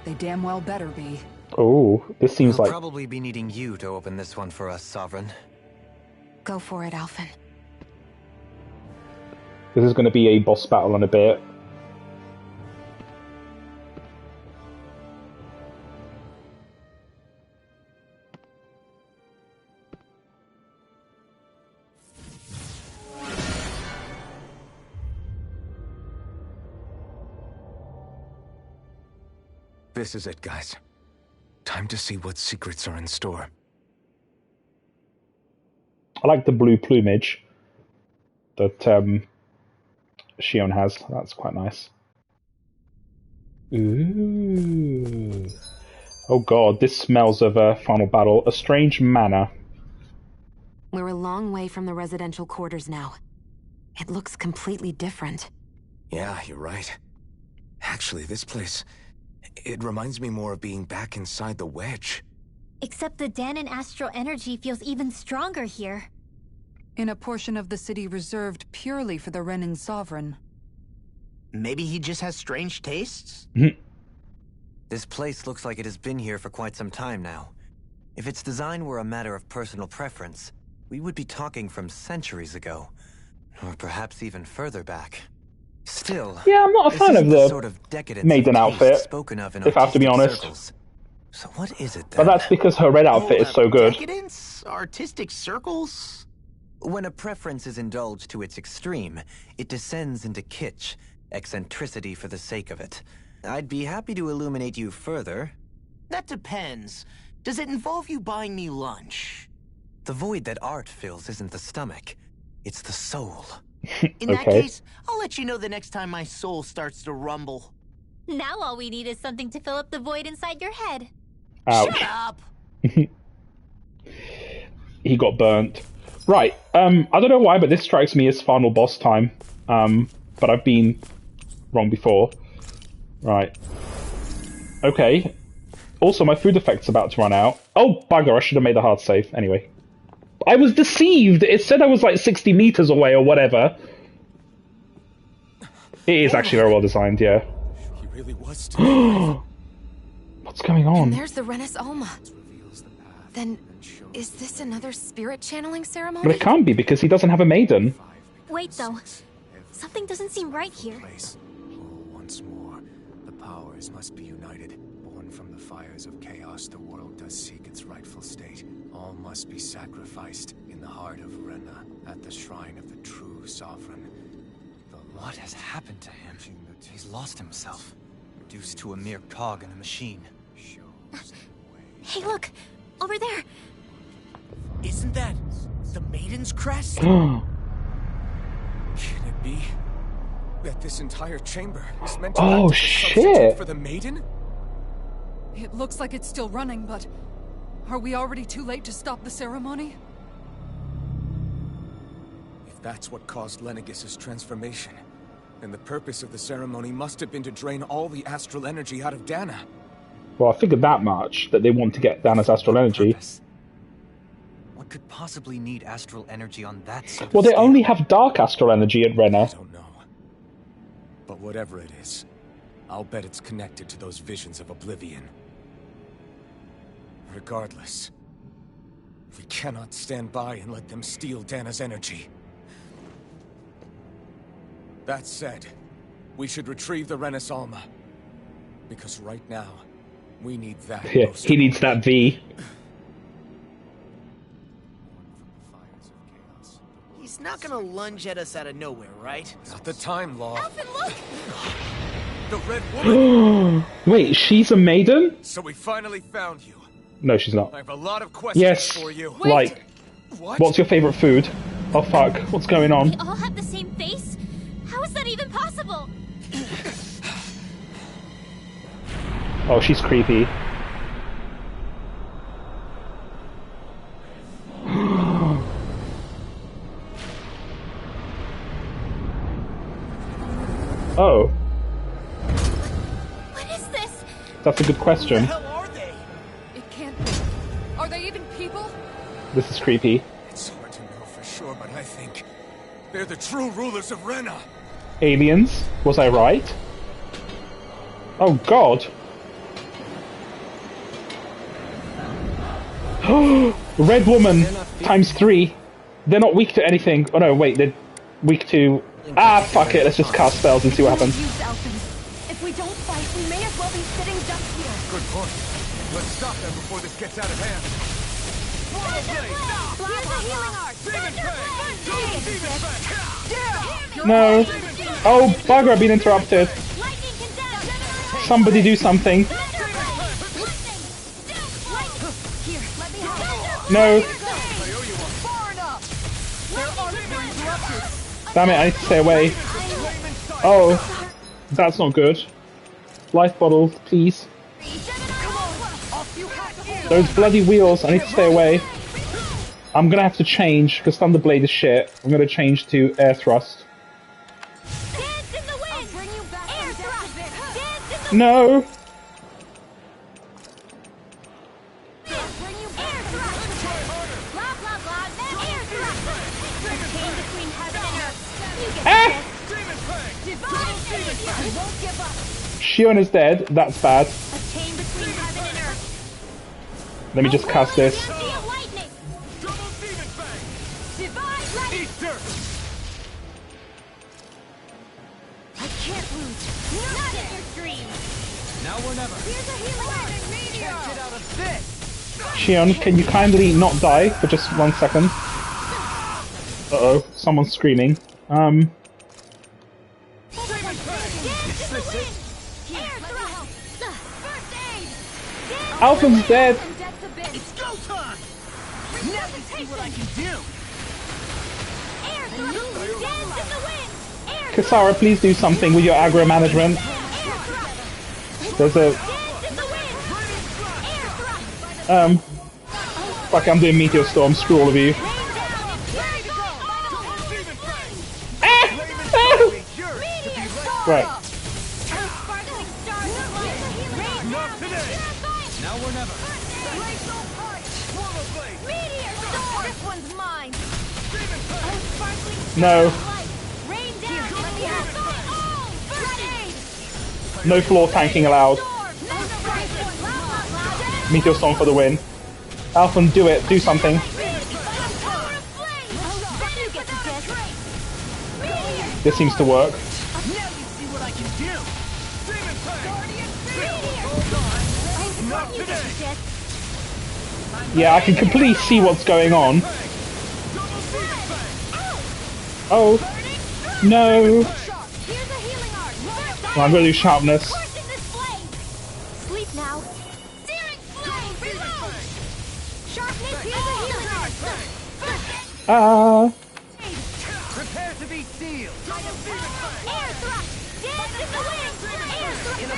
they damn well better be. Oh, this seems We'll like... probably be needing you to open this one for us, Sovereign. Go for it, Alphen. This is going to be a boss battle in a bit. This is it, guys. Time to see what secrets are in store. I like the blue plumage that Shion has. That's quite nice. Ooh. Oh god, this smells of a final battle. A strange manor. We're a long way from the residential quarters now. It looks completely different. Yeah, you're right. Actually, this place... it reminds me more of being back inside the wedge. Except the Danon astral energy feels even stronger here. In a portion of the city reserved purely for the Renin Sovereign. Maybe he just has strange tastes? This place looks like it has been here for quite some time now. If its design were a matter of personal preference, we would be talking from centuries ago. Or perhaps even further back. Still, yeah, I'm not a fan of the sort of maiden outfit, spoken of in if I have to be honest. Circles. So what is it then? But that's because her red outfit is so good. Decadence? Artistic circles? When a preference is indulged to its extreme, it descends into kitsch, eccentricity for the sake of it. I'd be happy to illuminate you further. That depends. Does it involve you buying me lunch? The void that art fills isn't the stomach, it's the soul. In that case, I'll let you know the next time my soul starts to rumble. Now all we need is something to fill up the void inside your head. Ouch. Shut up! He got burnt. Right, I don't know why, but this strikes me as final boss time. But I've been wrong before. Right. Okay. Also, my food effect's about to run out. Oh, bugger, I should have made a hard save. Anyway. I was deceived! It said I was like 60 meters away or whatever. It is actually very well designed, yeah. He really was What's going on? And there's the Renus Alma. Then, is this another spirit channeling ceremony? But it can't be, because he doesn't have a maiden. Wait, though. Something doesn't seem right here. Once more, the powers must be united. Born from the fires of chaos, the world does seek its rightful state. All must be sacrificed in the heart of Renna, at the shrine of the true sovereign. What has happened to him? He's lost himself, reduced to a mere cog in a machine. Hey, look! Over there! Isn't that the Maiden's crest? Can it be that this entire chamber is meant to act as a substitute for the maiden? It looks like it's still running, but are we already too late to stop the ceremony? If that's what caused Lenegis' transformation, then the purpose of the ceremony must have been to drain all the astral energy out of Dana. Well, I figured that much, that they want to get Dana's astral energy. What could possibly need astral energy on that sort of Well, they scale? only have dark astral energy at Renna. I don't know. But whatever it is, I'll bet it's connected to those visions of oblivion. Regardless, we cannot stand by and let them steal Dana's energy. That said, we should retrieve the Renus Alma. Because right now, we need that. Yeah, he needs that V. He's not gonna lunge at us out of nowhere, right? Not the time, Law. Alphen, look! The Red Woman! Wait, she's a maiden? So we finally found you. No, she's not. I have a lot of questions Yes, for you. like, What? what's your favorite food? Oh fuck, what's going We on? all have the same face? How is that even possible? Oh, she's creepy. Oh, What is this? that's a good question. What the hell are they? It can't be. Are they even people? This is creepy. It's hard to know for sure, but I think they're the true rulers of Renna. Aliens? Was I right? Oh god. Red woman times 3. They're not weak to anything. Oh no, wait, they're weak to... Ah, fuck it, let's just cast spells and see what happens. Use Alphen. If we don't fight, we may as well be sitting ducks here. Good point. Let's stop them before this gets out of hand. No. Oh, bugger, I've been interrupted. Somebody do something. No. Damn it, I need to stay away. Oh, that's not good. Life bottle, please. Those bloody wheels, I need to stay away. I'm gonna have to change, because Thunderblade is shit. I'm gonna change to Air Thrust. No! Ah! Shion is dead, that's bad. Let me just cast this. I can't lose. Not in your dreams. Now or never. Can't get out of this. Shion, can you kindly not die for just 1 second? Uh-oh, someone's screaming. Alphen's dead! It's go time! Now you see what I can do! Kisara, please do something with your aggro management. There's a... Fuck, I'm doing Meteor Storm, screw all of you. Right. Now or never. This one's mine. No. No floor tanking allowed. Meteor Storm for the win. Alphen, do it. Do something. This seems to work. Yeah, I can completely see what's going on. Oh. No. Well, I'm going to do sharpness. Sleep now. Ah. Prepare to be sealed. Dance in the wind! Air thrust!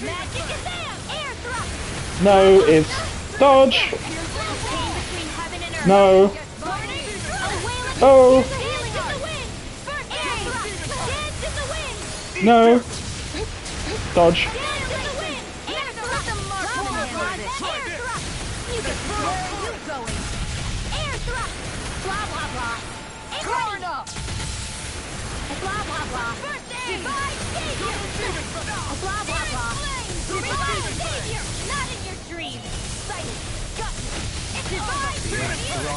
Magic is there! Air thrust! No, it's dodge. Chain between heaven and earth. No. Oh. No. Dodge.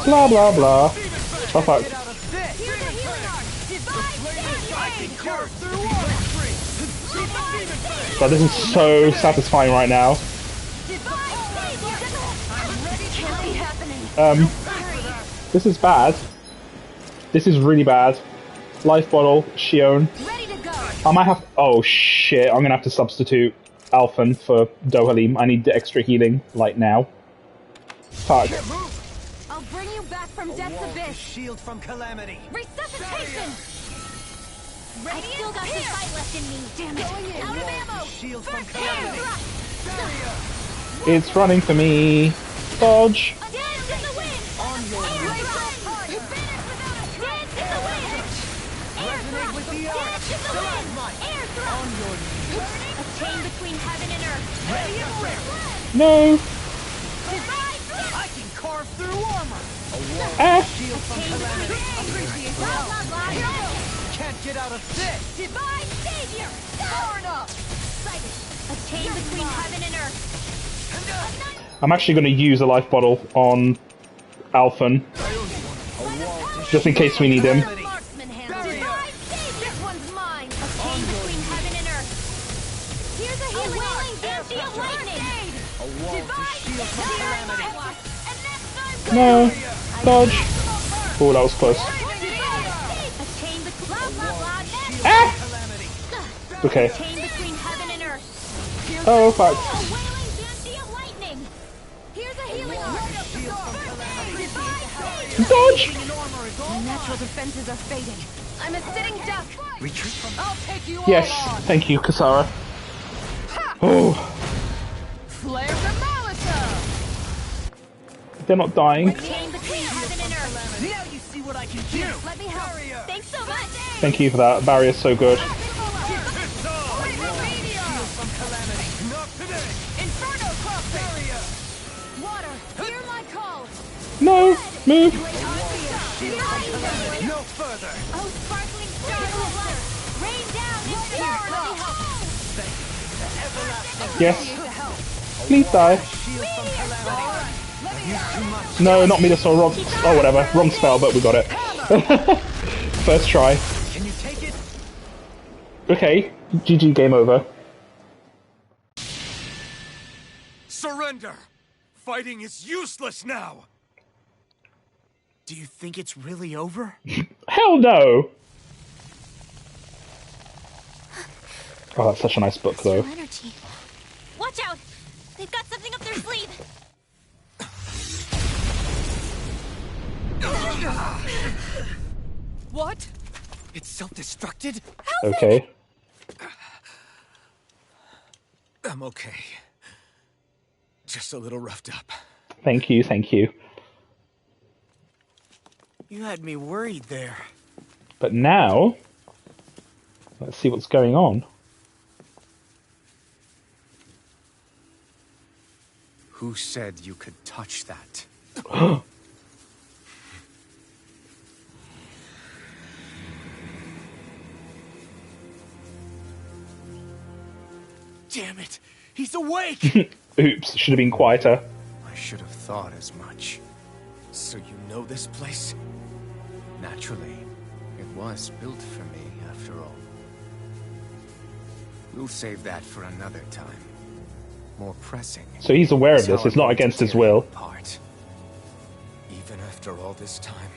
Blah blah blah. Oh fuck. God, this is so satisfying right now. This is bad. This is really bad. Life bottle, Shion. I might have. Oh shit! I'm gonna have to substitute Alphen for Dohalim. I need the extra healing, like now. Fuck. I'll bring you back from Death's Abyss. Shield from calamity. Resuscitation! I still got some fight left in me. Damn it! Out of ammo! Shield from calamity. It's running for me. Dodge. Dance in the wind! On your way! You finish without a dance in the wind! Air thrust! with the Dance in the wind! Air thrust! On your A chain between heaven and earth. Ready and ready! No. Divide fist! I can carve through armor. Ah. Shield from calamity. Appreciate blah blah blah! Can't get out of this. Divine savior! Torn up! Sighted! A chain between heaven and earth. I'm actually going to use a life bottle on Alphen, just in case we need him. Marksman handle. Divine savior! This one's mine! A chain between heaven and earth. Here's a healing wailing dancy of lightning! A wall to shield from calamity. No. Dodge. Oh, that was close. A chain between blah blah blah. Ah! Okay. Chain between heaven and earth. Oh, fuck. A wailing dancy of lightning. Here's a healing Dodge! My natural defenses are fading. I'm a sitting duck. Retreat from. I'll take you Yes, all on. thank you, Kasara. Oh, Flare the Molotov. they're not dying. chain between heaven and earth. Now you see what I can do. Let me help. Thanks so much. Thank you for that. Barrier's so good. Shield from calamity. Not today. Inferno cross barrier. Water, hear my call. No, move. No further. Oh, sparkling stars of light. Rain down into the earth. Let me help. Yes. Please die. Shield from calamity. No, not Midas or wrong. Oh, whatever. Wrong spell, but we got it. First try. Can you take it? Okay. GG, game over. Surrender! Fighting is useless now! Do you think it's really over? Hell no! Oh, that's such a nice book, though. Energy. Watch out! They've got something up their sleeve. What? It's self-destructed? Okay. I'm okay. Just a little roughed up. Thank you, thank you. You had me worried there. But now, let's see what's going on. Who said you could touch that? Damn it! He's awake! Oops, should have been quieter. I should have thought as much. So you know this place? Naturally. It was built for me, after all. We'll save that for another time. More pressing. So he's aware of is how this, it's I'm not going to against his tear you will. apart. Even after all this time,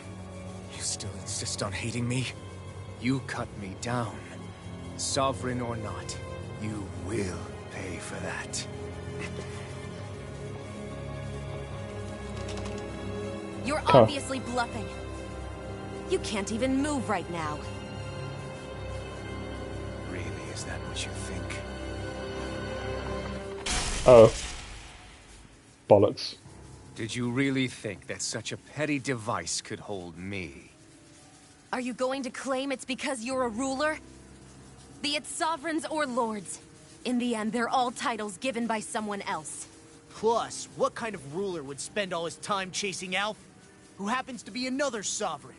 you still insist on hating me? You cut me down. Sovereign or not, you will pay for that. You're obviously bluffing. You can't even move right now. Really, is that what you think? Oh. Bollocks. Did you really think that such a petty device could hold me? Are you going to claim it's because you're a ruler? Be it sovereigns or lords. In the end, they're all titles given by someone else. Plus, what kind of ruler would spend all his time chasing Alf, who happens to be another sovereign?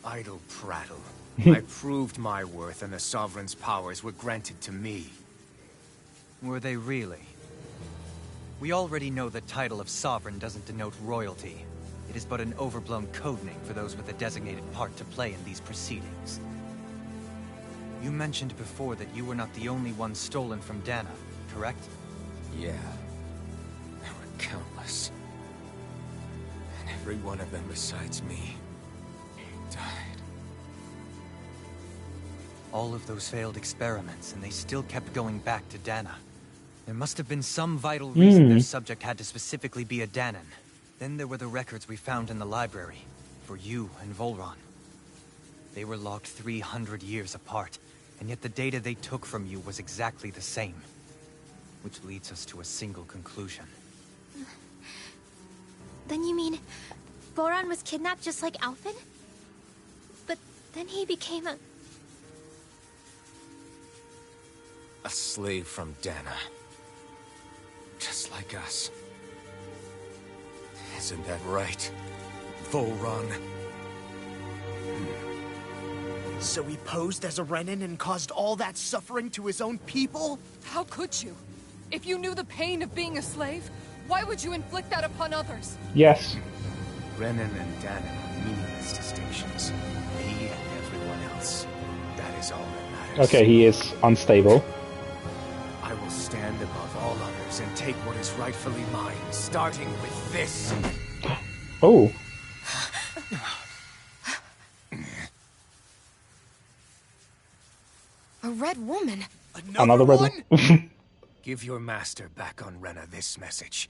Idle prattle. I proved my worth and the Sovereign's powers were granted to me. Were they really? We already know the title of Sovereign doesn't denote royalty. It is but an overblown codename for those with a designated part to play in these proceedings. You mentioned before that you were not the only one stolen from Dana, correct? Yeah. There were countless. And every one of them besides me died. All of those failed experiments, and they still kept going back to Dana. There must have been some vital reason their subject had to specifically be a Danan. Then there were the records we found in the library, for you and Volron. They were logged 300 years apart, and yet the data they took from you was exactly the same. Which leads us to a single conclusion. Then you mean Boron was kidnapped just like Alphen? But then he became a slave from Dana. Just like us. Isn't that right, Volron? So he posed as a Renin and caused all that suffering to his own people? How could you? If you knew the pain of being a slave, why would you inflict that upon others? Yes. Renin and Danan are meaningless distinctions. Me and everyone else. That is all that matters. Okay, he is unstable. I will stand above all others and take what is rightfully mine, starting with this. Oh. A red woman? Another red one? Give your master back on Renna this message.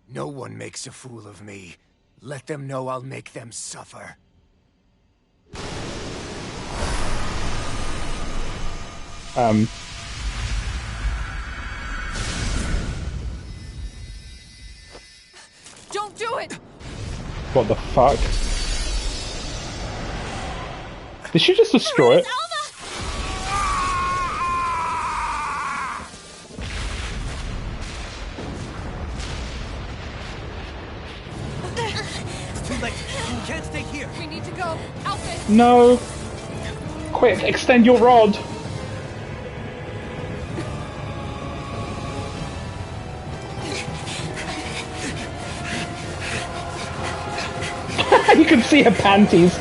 No one makes a fool of me. Let them know I'll make them suffer. Don't do it! What the fuck? Did she just destroy it? Too late! You can't stay here! We need to go! Alphen! No! Quick, extend your rod! You can see her panties.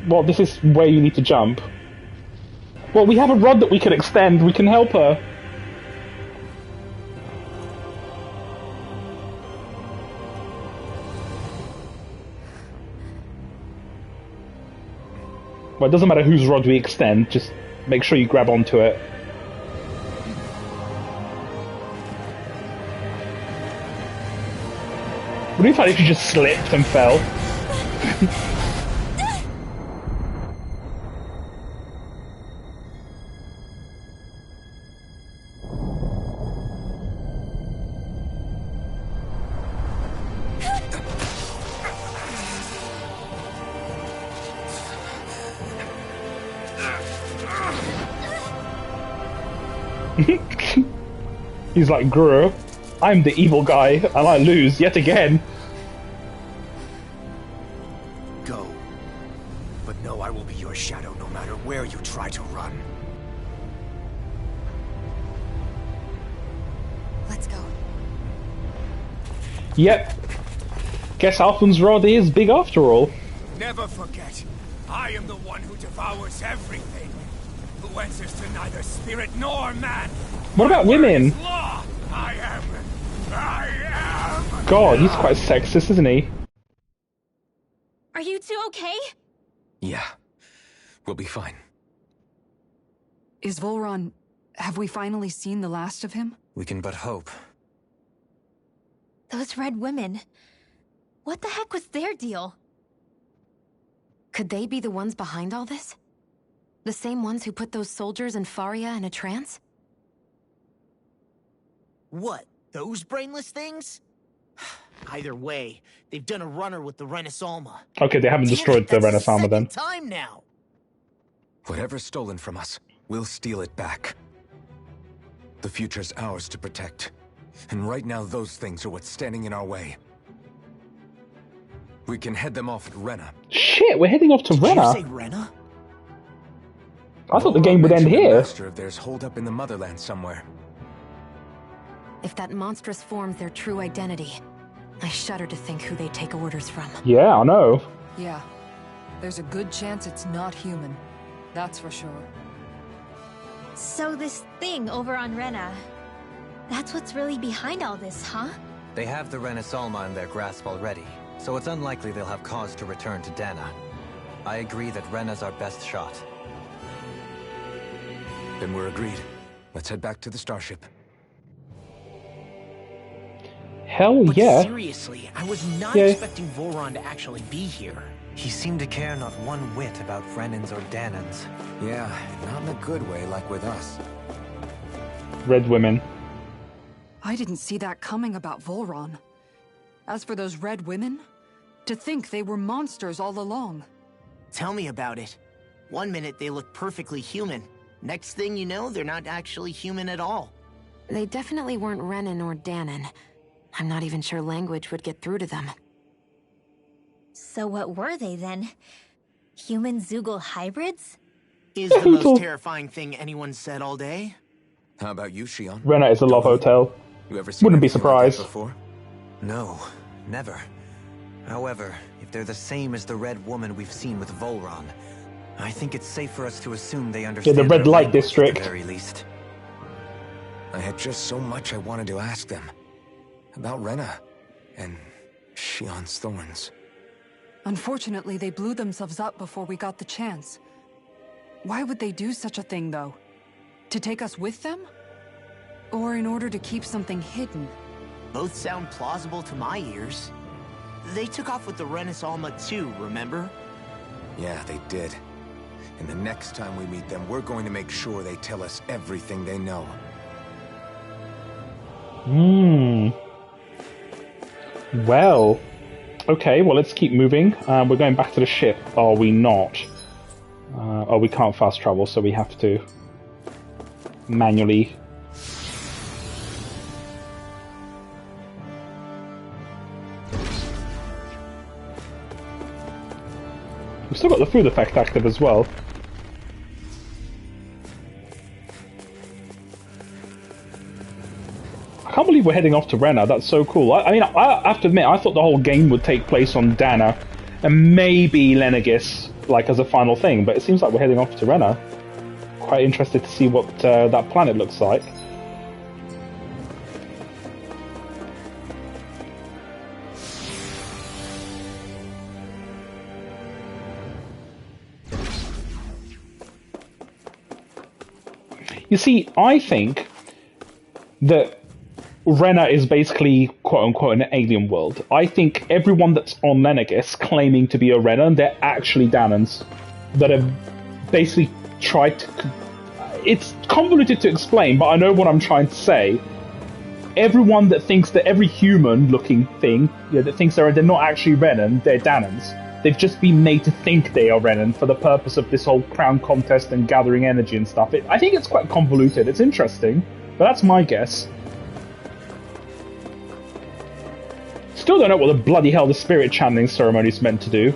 Well, this is where you need to jump. Well, we have a rod that we can extend. We can help her. Well, it doesn't matter whose rod we extend. Just make sure you grab onto it. What if you just slipped and fell? He's like, Guru, I'm the evil guy, and I lose yet again. Go. But know I will be your shadow no matter where you try to run. Let's go. Yep. Guess Alphen's rod is big after all. Never forget, I am the one who devours everything. Who answers to neither spirit nor man. What about women? Law. I am. God, he's quite sexist, isn't he? Are you two okay? Yeah. We'll be fine. Is Volron... have we finally seen the last of him? We can but hope. Those red women. What the heck was their deal? Could they be the ones behind all this? The same ones who put those soldiers in Faria in a trance? What, those brainless things? Either way, they've done a runner with the Renaissance. Okay, they haven't destroyed the Renaissance then. Time now. Whatever's stolen from us, we'll steal it back. The future's ours to protect. And right now, those things are what's standing in our way. We can head them off at Rena. Shit, we're heading off to Rena? Did you say Rena? I thought the game would end here. Master of theirs holed up in the motherland somewhere. If that monstrous form's their true identity, I shudder to think who they take orders from. Yeah, I know. Yeah. There's a good chance it's not human. That's for sure. So this thing over on Rena, that's what's really behind all this, huh? They have the Renaissance in their grasp already, so it's unlikely they'll have cause to return to Dana. I agree that Rena's our best shot. Then we're agreed. Let's head back to the starship. Hell But yeah. seriously, I was not expecting Voron to actually be here. He seemed to care not one whit about Renans or Danans. Yeah, not in a good way like with us. Red women. I didn't see that coming about Volron. As for those red women, to think they were monsters all along. Tell me about it. One minute they look perfectly human. Next thing you know, they're not actually human at all. They definitely weren't Renan or Danan. I'm not even sure language would get through to them. So what were they then? Human Zoogle hybrids? Is the most terrifying thing anyone said all day. How about you, Shion? Rena is a love hotel. You ever seen Wouldn't be anything like that surprised. before? No, never. However, if they're the same as the red woman we've seen with Volron, I think it's safe for us to assume they understand the red our light language district. at the very least. I had just so much I wanted to ask them. About Rena. And Shion's thorns. Unfortunately, they blew themselves up before we got the chance. Why would they do such a thing, though? To take us with them? Or in order to keep something hidden? Both sound plausible to my ears. They took off with the Renaissance too, remember? Yeah, they did. And the next time we meet them, we're going to make sure they tell us everything they know. Well. Okay, well, let's keep moving. We're going back to the ship, are we not? Oh, we can't fast travel, so we have to manually. We've still got the food effect active as well. I can't believe we're heading off to Rena. That's so cool. I mean, I have to admit, I thought the whole game would take place on Dana and maybe Lenegis, like, as a final thing, but it seems like we're heading off to Rena. Quite interested to see what that planet looks like. You see, I think that Rena is basically, quote-unquote, an alien world. I think everyone that's on Lenegis claiming to be a Renan, they're actually Danans that have basically tried to... It's convoluted to explain, but I know what I'm trying to say. Everyone that thinks that every human-looking thing, that thinks they're not actually Renan, they're Danans. They've just been made to think they are Renan for the purpose of this whole crown contest and gathering energy and stuff. I think it's quite convoluted. It's interesting, but that's my guess. Still don't know what the bloody hell the spirit channeling ceremony is meant to do.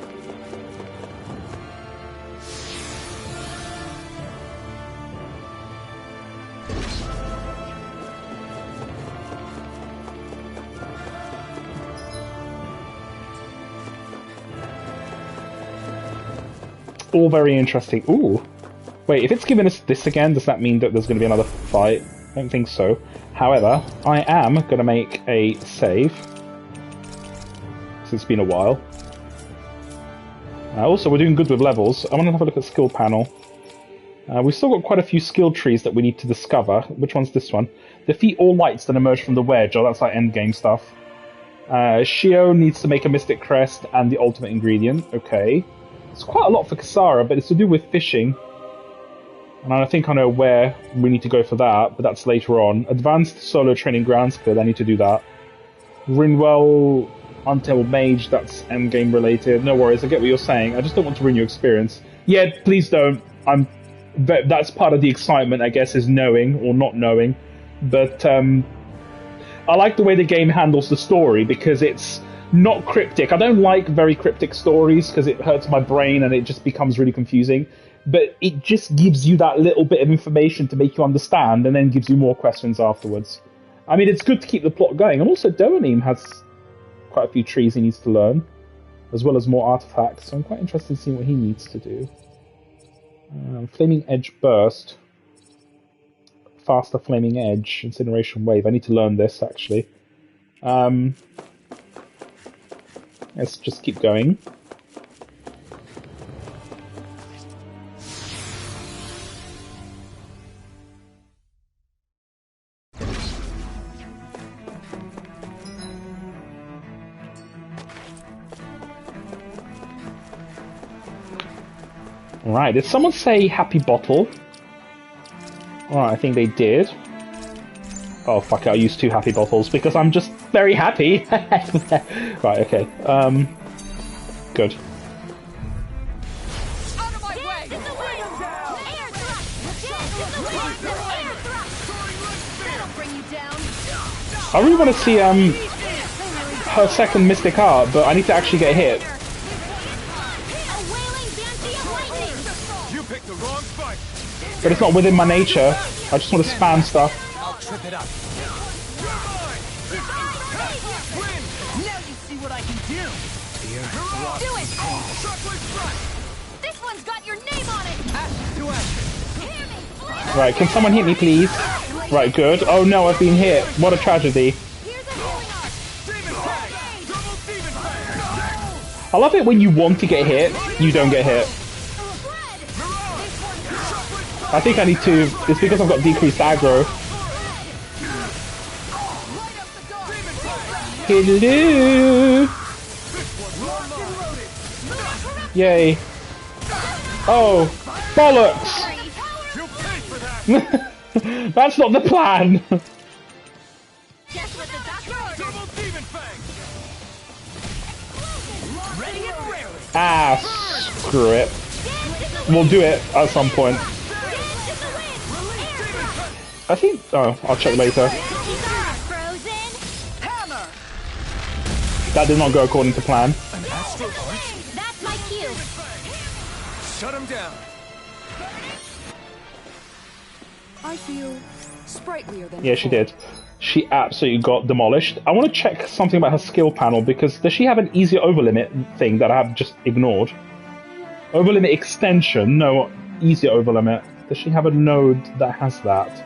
All very interesting. Ooh. Wait, if it's giving us this again, does that mean that there's going to be another fight? I don't think so. However, I am going to make a save. It's been a while. Also, we're doing good with levels. I want to have a look at skill panel. We've still got quite a few skill trees that we need to discover. Which one's this one? Defeat all lights that emerge from the wedge. Oh, that's like endgame stuff. Shio needs to make a mystic crest and the ultimate ingredient. Okay. It's quite a lot for Kasara, but it's to do with fishing. And I think I know where we need to go for that, but that's later on. Advanced Solo Training Grounds cleared, I need to do that. Rinwell, Untitled Mage, that's endgame related. No worries, I get what you're saying. I just don't want to ruin your experience. Yeah, please don't. That's part of the excitement, I guess, is knowing or not knowing. But I like the way the game handles the story because it's not cryptic. I don't like very cryptic stories because it hurts my brain and it just becomes really confusing. But it just gives you that little bit of information to make you understand and then gives you more questions afterwards. I mean, it's good to keep the plot going. And also, Doanim has quite a few trees he needs to learn, as well as more artifacts. So I'm quite interested in seeing what he needs to do. Flaming Edge Burst. Faster Flaming Edge. Incineration Wave. I need to learn this, actually. Let's just keep going. Right, did someone say happy bottle? Alright, I think they did. Oh fuck it, I'll use 2 happy bottles because I'm just very happy. Right, okay. Good. I really want to see her second Mystic Art, but I need to actually get hit. But it's not within my nature. I just want to spam stuff. I'll trip it up. Now you see what I can do. Do it. This one's got your name on it. Right, can someone hit me, please? Right, good. Oh no, I've been hit. What a tragedy. I love it when you want to get hit, you don't get hit. I think I need to... It's because I've got decreased aggro. Hello! Yay. Oh! Bollocks! That's not the plan! Ah, screw it. We'll do it at some point. I think... Oh, I'll check later. That did not go according to plan. That's my cue. Shut him down. I feel sprightlier than Yeah, she did. She absolutely got demolished. I want to check something about her skill panel, because does she have an easier overlimit thing that I have just ignored? Overlimit extension? No, easier overlimit. Does she have a node that has that?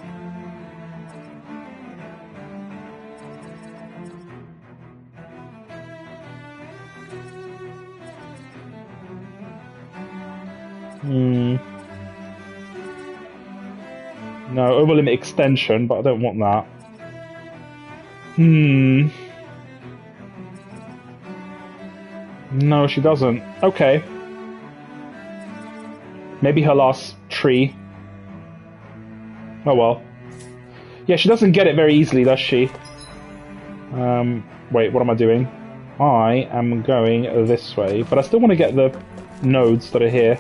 No, overlimit extension, but I don't want that. No, she doesn't. Okay. Maybe her last tree. Oh well. Yeah, she doesn't get it very easily, does she? Wait, what am I doing? I am going this way, but I still want to get the nodes that are here.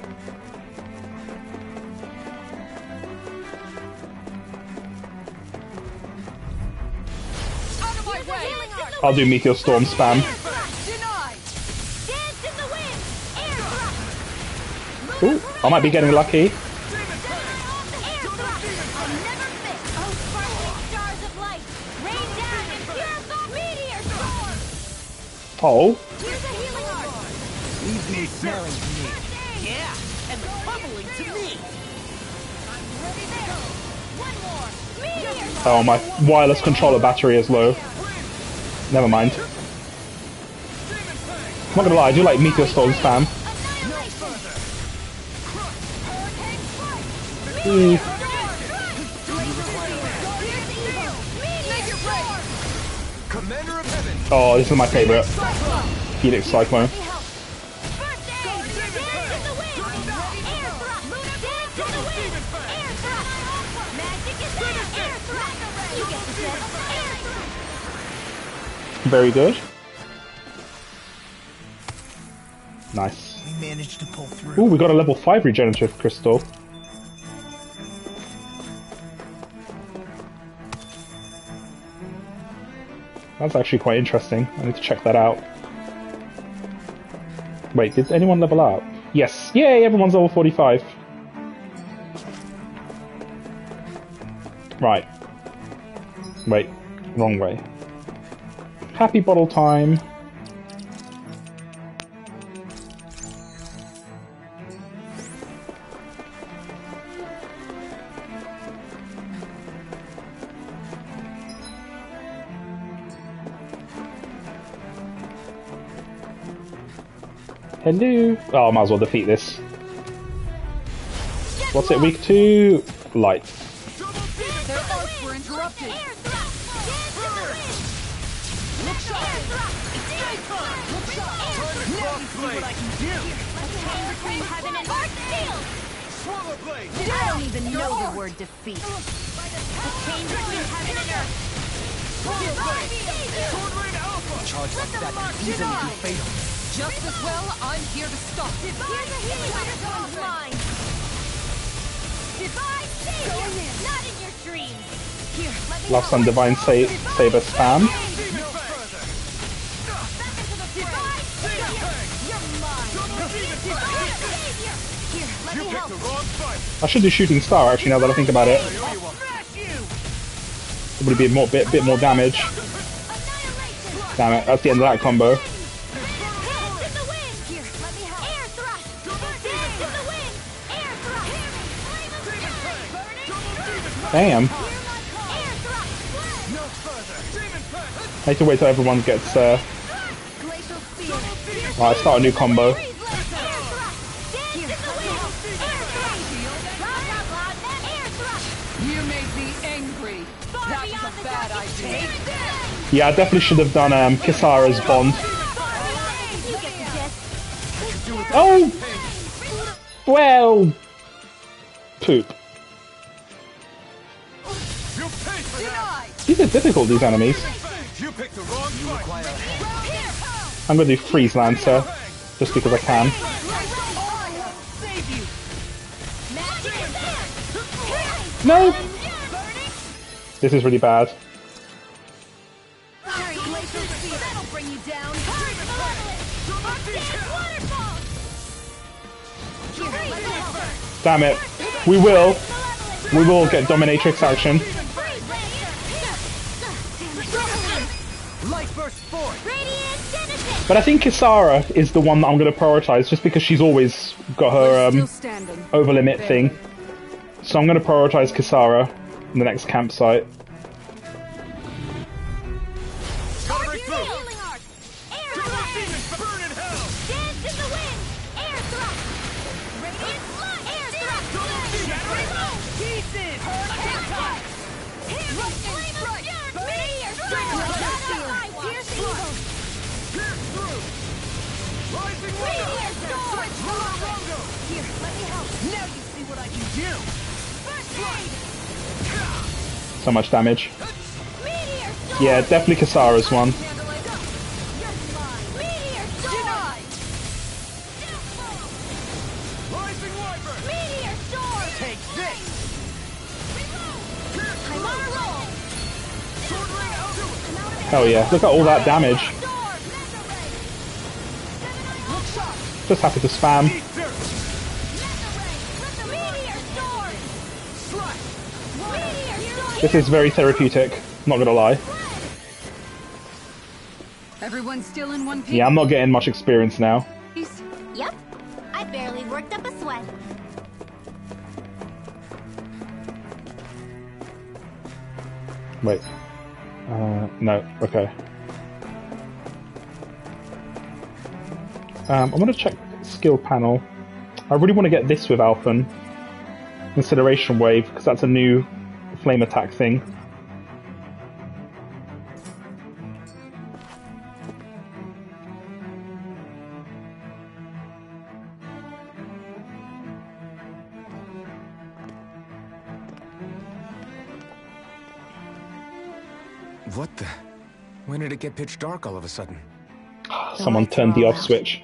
I'll do Meteor Storm spam. Ooh, I might be getting lucky. Oh. Leave me smelling to me. Yeah, and bubbling to me. Oh, my wireless controller battery is low. Never mind. I'm not gonna lie, I do like Meteor Storm spam. Oh, this is my favorite. Helix Cyclone. Very good. Nice. We managed to pull through. Ooh, we got a level 5 regenerative crystal. That's actually quite interesting. I need to check that out. Wait, did anyone level up? Yes. Yay, everyone's level 45. Right. Wait, wrong way. Happy bottle time. Hello. Oh, I might as well defeat this. What's it weak to? Light. Their arcs were interrupted. I don't even know the word defeat. The chain between heaven and earth. Charge like that can easily be fatal. Just as well, I'm here to stop. Here's a healing one's mine. Divine savior, not in your dreams. Here, let me Love some divine saber spam. Back into the divine savior. You're mine. Divine savior. Here, let me help. I should do shooting star actually now that I think about it. It would be a bit more damage. Damn it, that's the end of that combo. Damn. I need to wait till everyone gets Right, start a new combo. You made me angry. That was a bad idea. Yeah, I definitely should have done Kisara's bond. Oh! Well... Poop. These are difficult, these enemies. I'm gonna do Freeze Lancer, just because I can. No! This is really bad. Damn it. We will get Dominatrix action. But I think Kisara is the one that I'm going to prioritize, just because she's always got her over limit thing. So I'm going to prioritize Kisara in the next campsite. So much damage. Yeah, definitely Kisara's one. Hell yeah, look at all that damage. Just happy to spam. This is very therapeutic, not gonna lie. Everyone's still in one piece. Yeah, I'm not getting much experience now. Yep. I barely worked up a sweat. Wait. No, okay. I'm gonna check skill panel. I really want to get this with Alphen. Incineration Wave, because that's a new flame attack thing. What the? When did it get pitch dark all of a sudden? Someone lights turned are the all off out. switch.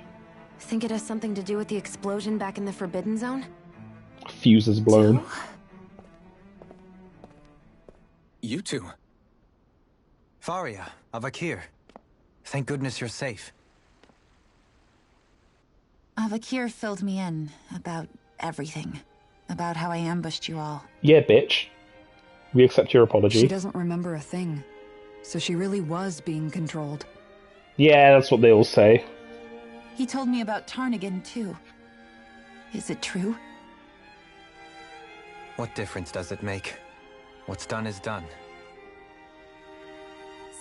Think it has something to do with the explosion back in the Forbidden Zone? Fuse is blown. Joe? You two. Faria, Avakir. Thank goodness you're safe. Avakir filled me in about everything. About how I ambushed you all. Yeah, bitch. We accept your apology. She doesn't remember a thing. So she really was being controlled. Yeah, that's what they all say. He told me about Tarnigan, too. Is it true? What difference does it make? What's done is done.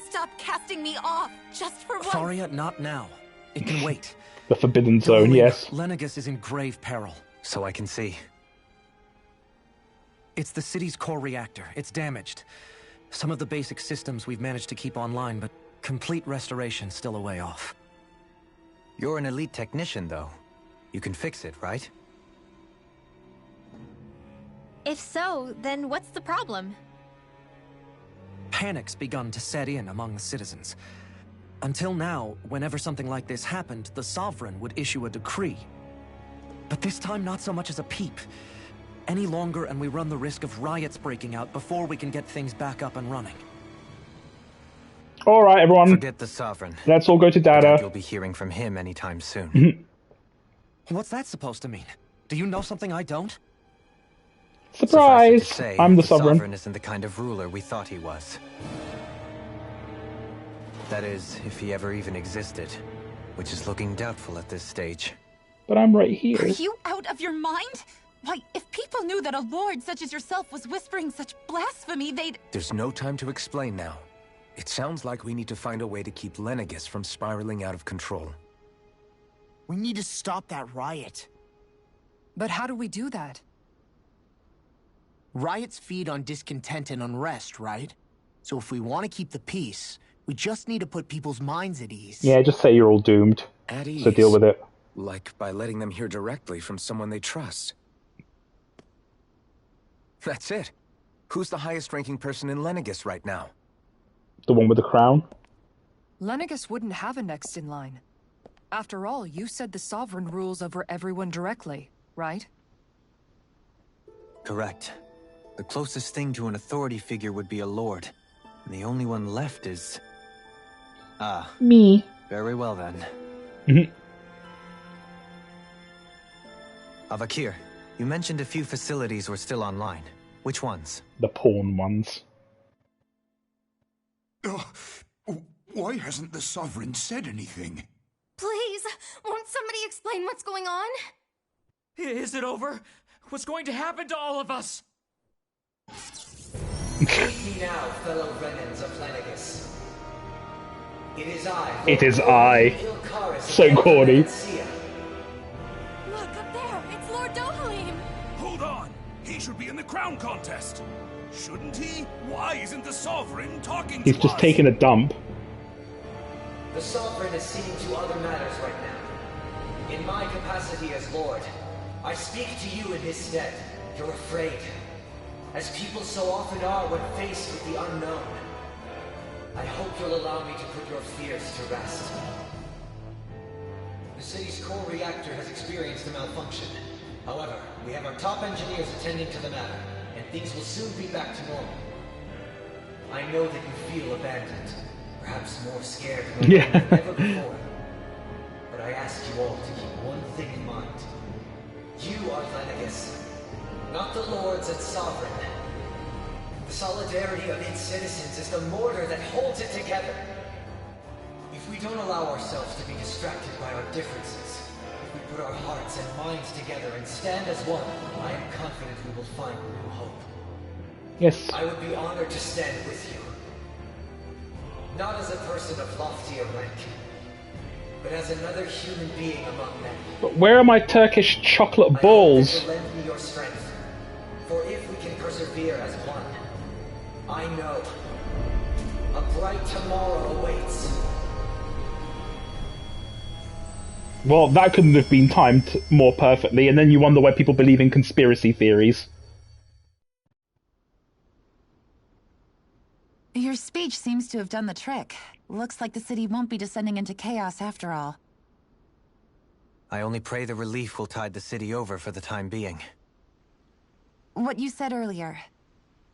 Stop casting me off, just for once! Faria, not now. It can wait. The Forbidden Zone, yes. Lenegis is in grave peril. So I can see. It's the city's core reactor. It's damaged. Some of the basic systems we've managed to keep online, but complete restoration's still a way off. You're an elite technician, though. You can fix it, right? If so, then what's the problem? Panic's begun to set in among the citizens. Until now, whenever something like this happened, the Sovereign would issue a decree. But this time, not so much as a peep. Any longer, and we run the risk of riots breaking out before we can get things back up and running. Alright, everyone. Forget the Sovereign. Let's all go to I doubt Data. you'll be hearing from him anytime soon. What's that supposed to mean? Do you know something I don't? Surprise! Suffice it to say, I'm the the Sovereign. Sovereign isn't the kind of ruler we thought he was. That is, if he ever even existed, which is looking doubtful at this stage. But I'm right here. Are you out of your mind? Why, if people knew that a lord such as yourself was whispering such blasphemy, they'd... There's no time to explain now. It sounds like we need to find a way to keep Lenegis from spiraling out of control. We need to stop that riot. But how do we do that? Riots feed on discontent and unrest, right? So if we want to keep the peace, we just need to put people's minds at ease. Yeah, just say you're all doomed. At ease. So deal with it. Like by letting them hear directly from someone they trust. That's it. Who's the highest-ranking person in Lenegis right now? The one with the crown? Lenegis wouldn't have a next in line. After all, you said the Sovereign rules over everyone directly, right? Correct. The closest thing to an authority figure would be a lord. And the only one left is... Ah. Me. Very well then. Avakir, you mentioned a few facilities were still online. Which ones? The pawn ones. Why hasn't the Sovereign said anything? Please, won't somebody explain what's going on? Is it over? What's going to happen to all of us? Take me now, fellow Renans of Lenegis. It is I. It is I. So corny. Look, up there! It's Lord Dohalim! Hold on! He should be in the crown contest! Shouldn't he? Why isn't the Sovereign talking to us? He's just taking a dump. The Sovereign is seeing to other matters right now. In my capacity as Lord, I speak to you in his stead. You're afraid. As people so often are when faced with the unknown. I hope you'll allow me to put your fears to rest. The city's core reactor has experienced a malfunction. However, we have our top engineers attending to the matter, and things will soon be back to normal. I know that you feel abandoned, perhaps more scared than ever before. But I ask you all to keep one thing in mind. You are Lenegis, not the lords and sovereign. The solidarity of its citizens is the mortar that holds it together. If we don't allow ourselves to be distracted by our differences, if we put our hearts and minds together and stand as one, I am confident we will find new hope. Yes. I would be honored to stand with you. Not as a person of loftier rank, but as another human being among men. But where are my Turkish chocolate balls? I hope that you'll lend me your strength, for if we can persevere as one, I know a bright tomorrow awaits. Well, that couldn't have been timed more perfectly, and then you wonder why people believe in conspiracy theories. You're Your speech seems to have done the trick. Looks like the city won't be descending into chaos after all. I only pray the relief will tide the city over for the time being. What you said earlier,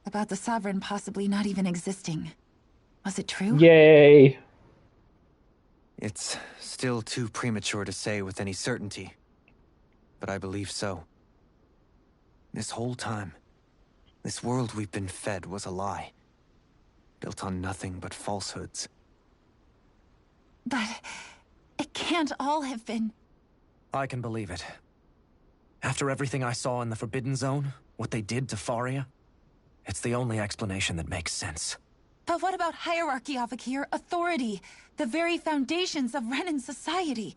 about the Sovereign possibly not even existing, was it true? Yay! It's still too premature to say with any certainty, but I believe so. This whole time, this world we've been fed was a lie, built on nothing but falsehoods. But it can't all have been... I can believe it. After everything I saw in the Forbidden Zone, what they did to Faria, it's the only explanation that makes sense. But what about hierarchy, Avakir? Authority? The very foundations of Renan society?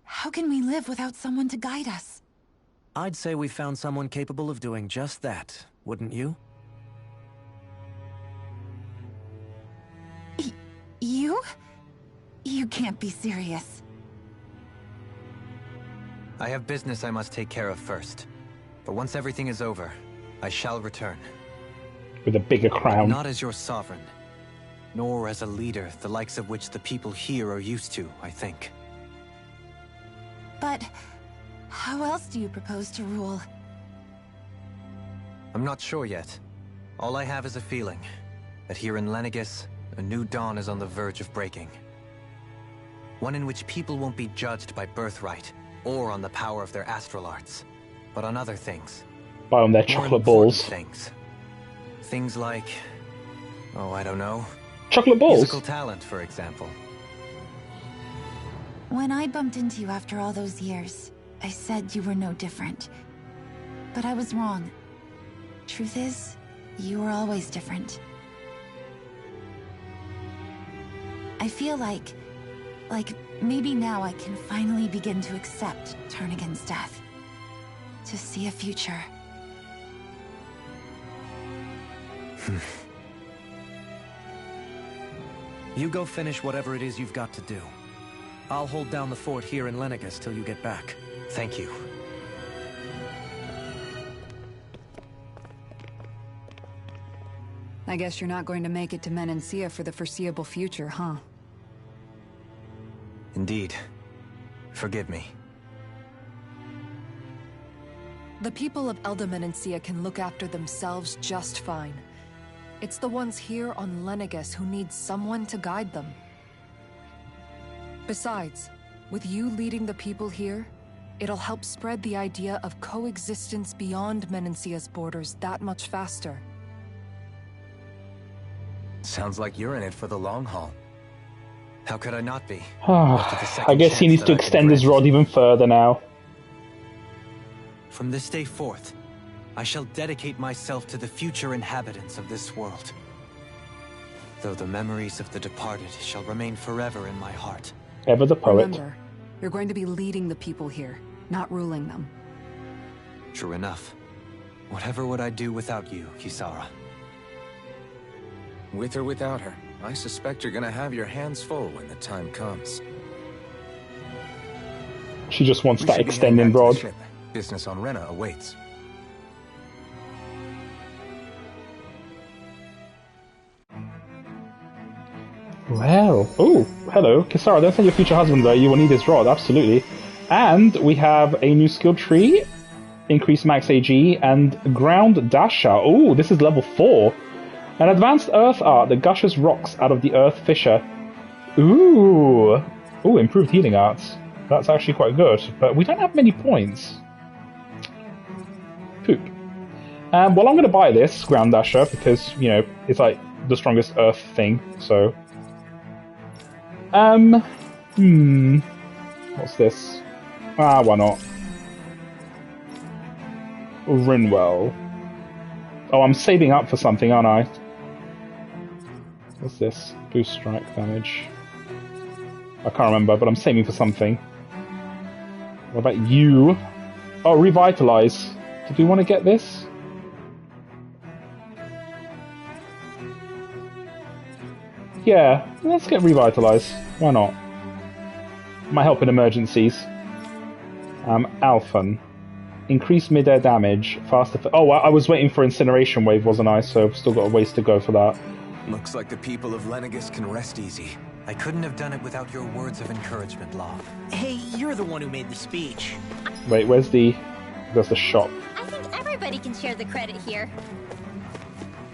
How can we live without someone to guide us? I'd say we found someone capable of doing just that, wouldn't you? You? You can't be serious. I have business I must take care of first. But once everything is over, I shall return. With a bigger crown. Not as your sovereign, nor as a leader, the likes of which the people here are used to, I think. But how else do you propose to rule? I'm not sure yet. All I have is a feeling that here in Lenegis, a new dawn is on the verge of breaking. One in which people won't be judged by birthright or on the power of their astral arts, but on other things. Buy them their More chocolate important balls. Things. Things like, oh, I don't know. Chocolate balls? Musical talent, for example. When I bumped into you after all those years, I said you were no different. But I was wrong. Truth is, you were always different. I feel like maybe now I can finally begin to accept Turnagain's death. To see a future. You go finish whatever it is you've got to do. I'll hold down the fort here in Lenegis till you get back. Thank you. I guess you're not going to make it to Menancia for the foreseeable future, huh? Indeed. Forgive me. The people of Elda Menancia can look after themselves just fine. It's the ones here on Lenegis who need someone to guide them. Besides, with you leading the people here, it'll help spread the idea of coexistence beyond Menancia's borders that much faster. Sounds like you're in it for the long haul. How could I not be? I guess he needs to extend his rod even further now. From this day forth, I shall dedicate myself to the future inhabitants of this world. Though the memories of the departed shall remain forever in my heart. Ever the poet. Remember, you're going to be leading the people here, not ruling them. True enough. Whatever would I do without you, Kisara? With or without her, I suspect you're gonna have your hands full when the time comes. She just wants We that should be extending heading back to rod. the ship. Business on Rena awaits. Well, oh, hello, Kisara, don't send your future husband there, you will need his rod, absolutely. And we have a new skill tree, increased max AG, and ground dasher. Oh, this is level 4. An advanced earth art that gushes rocks out of the earth fissure. Ooh, improved healing arts. That's actually quite good, but we don't have many points. Poop. Well, I'm going to buy this ground dasher because, you know, it's like the strongest earth thing, so... What's this? Why not? Rinwell. Oh, I'm saving up for something, aren't I? What's this? Boost strike damage. I can't remember, but I'm saving for something. What about you? Oh, revitalize. Did we want to get this? Yeah, let's get revitalize. Why not? Might help in emergencies. Alphan. Increase mid-air damage. Faster... I was waiting for Incineration Wave, wasn't I? So I've still got a ways to go for that. Looks like the people of Lenegis can rest easy. I couldn't have done it without your words of encouragement, Law. Hey, you're the one who made the speech. Wait, where's the shop? I think everybody can share the credit here.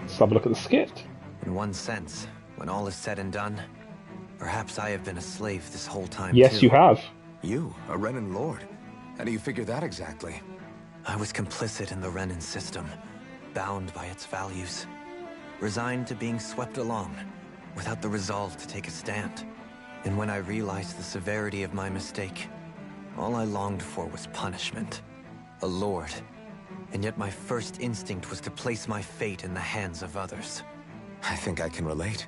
Let's have a look at the skit. In one sense, when all is said and done, perhaps I have been a slave this whole time, Yes, too. you have. You, a Renan Lord? How do you figure that exactly? I was complicit in the Renan system, bound by its values, resigned to being swept along, without the resolve to take a stand. And when I realized the severity of my mistake, all I longed for was punishment. A lord. And yet my first instinct was to place my fate in the hands of others. I think I can relate.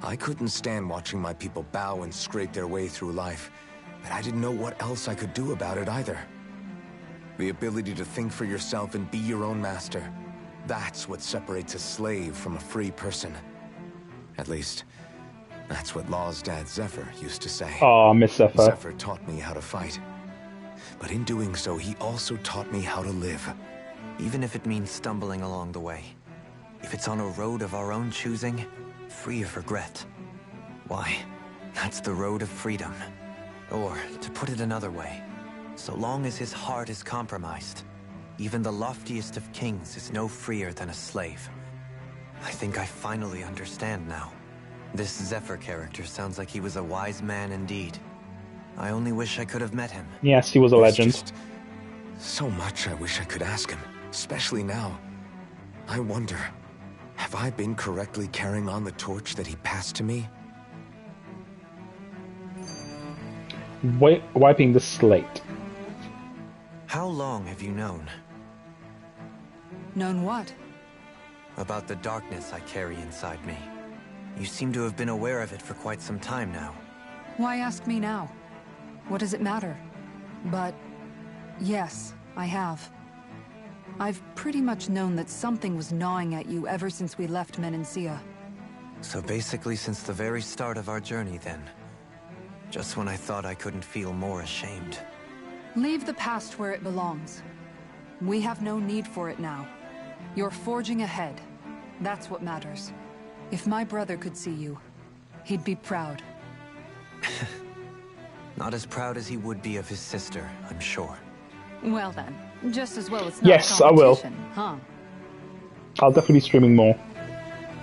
I couldn't stand watching my people bow and scrape their way through life, but I didn't know what else I could do about it either. The ability to think for yourself and be your own master. That's what separates a slave from a free person. At least, that's what Law's dad Zephyr used to say. Oh, Miss Zephyr. Zephyr taught me how to fight. But in doing so, he also taught me how to live. Even if it means stumbling along the way. If it's on a road of our own choosing, free of regret. Why, that's the road of freedom. Or, to put it another way, so long as his heart is compromised, even the loftiest of kings is no freer than a slave. I think I finally understand now. This Zephyr character sounds like he was a wise man indeed. I only wish I could have met him. Yes, he was a legend. Just so much I wish I could ask him, especially now. I wonder, have I been correctly carrying on the torch that he passed to me? Wiping the slate. How long have you known? Known what? About the darkness I carry inside me. You seem to have been aware of it for quite some time now. Why ask me now? What does it matter? But yes, I have. I've pretty much known that something was gnawing at you ever since we left Menancia. So basically since the very start of our journey then. Just when I thought I couldn't feel more ashamed. Leave the past where it belongs. We have no need for it now. You're forging ahead. That's what matters. If my brother could see you, he'd be proud. Not as proud as he would be of his sister, I'm sure. Well then, just as well it's not Yes, a I will. competition, huh? I'll definitely be streaming more.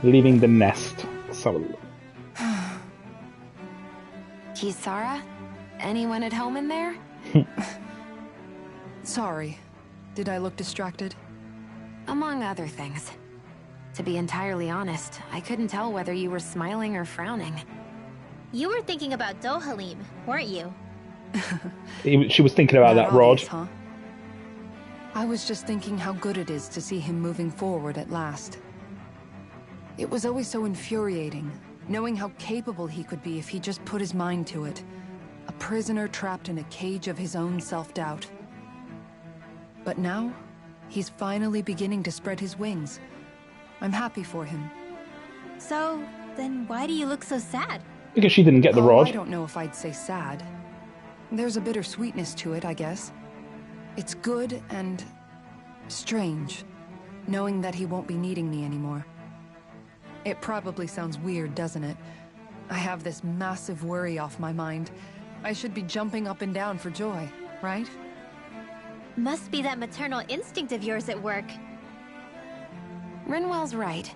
Leaving the nest. So, Kisara? Anyone at home in there? Sorry. Did I look distracted? Among other things. To be entirely honest, I couldn't tell whether you were smiling or frowning. You were thinking about Dohalim, weren't you? she was thinking about that rod. Obvious, huh? I was just thinking how good it is to see him moving forward at last. It was always so infuriating, knowing how capable he could be if he just put his mind to it. A prisoner trapped in a cage of his own self-doubt. But now, he's finally beginning to spread his wings. I'm happy for him. So, then why do you look so sad? Because she didn't get the rod. I don't know if I'd say sad. There's a bittersweetness to it, I guess. It's good and strange, knowing that he won't be needing me anymore. It probably sounds weird, doesn't it? I have this massive worry off my mind. I should be jumping up and down for joy, right? Must be that maternal instinct of yours at work. Rinwell's right.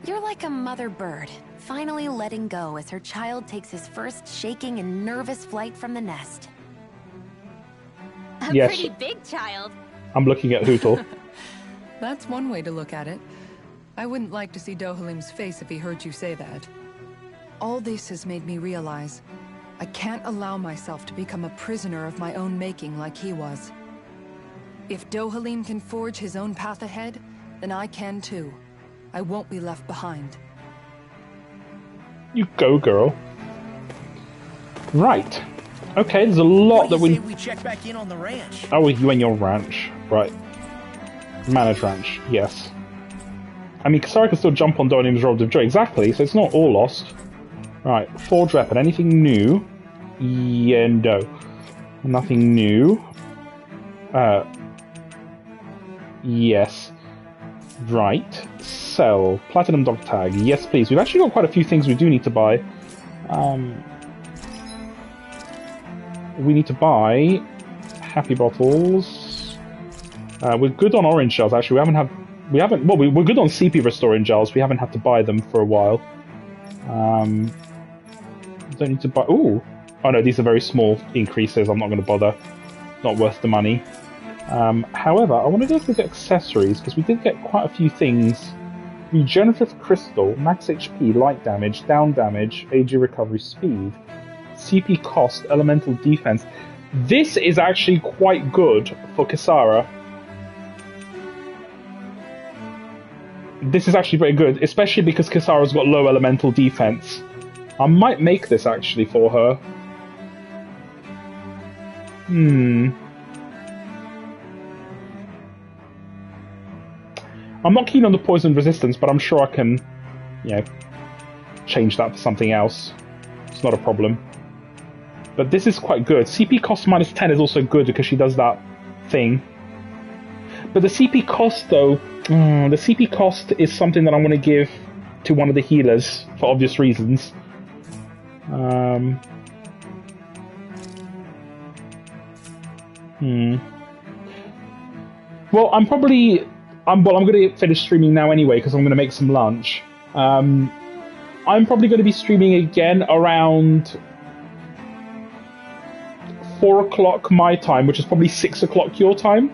You're like a mother bird, finally letting go as her child takes his first shaking and nervous flight from the nest. A Yes. pretty big child. I'm looking at Hootle. That's one way to look at it. I wouldn't like to see Dohalim's face if he heard you say that. All this has made me realize I can't allow myself to become a prisoner of my own making like he was. If Dohalim can forge his own path ahead, then I can too. I won't be left behind. You go, girl. Right. Okay, there's a lot that we check back in on the ranch. Oh, you and your ranch. Right. Managed ranch, yes. I mean, Kisara can still jump on Dohalim's Road of Joy. Exactly, so it's not all lost. Right, Forge Weapon. Anything new? Yeah, no. Nothing new. Yes. Right. sell. Platinum dog tag. Yes, please. We've actually got quite a few things we do need to buy. We need to buy happy bottles. We're good on orange shells. Actually, we're good on CP restoring gels. We haven't had to buy them for a while. Don't need to buy. Ooh. Oh no, these are very small increases. I'm not going to bother. Not worth the money. However, I want to go through the accessories because we did get quite a few things. Regenerative crystal, max HP, light damage, down damage, AG recovery speed, CP cost, elemental defense. This is actually quite good for Kisara. This is actually very good, especially because Kisara's got low elemental defense. I might make this actually for her. I'm not keen on the poison resistance, but I'm sure I can, change that for something else. It's not a problem. But this is quite good. CP cost minus 10 is also good because she does that thing. But the CP cost, though, the CP cost is something that I want to give to one of the healers for obvious reasons. Well, I'm going to finish streaming now anyway because I'm going to make some lunch. I'm probably going to be streaming again around 4 o'clock my time, which is probably 6 o'clock your time,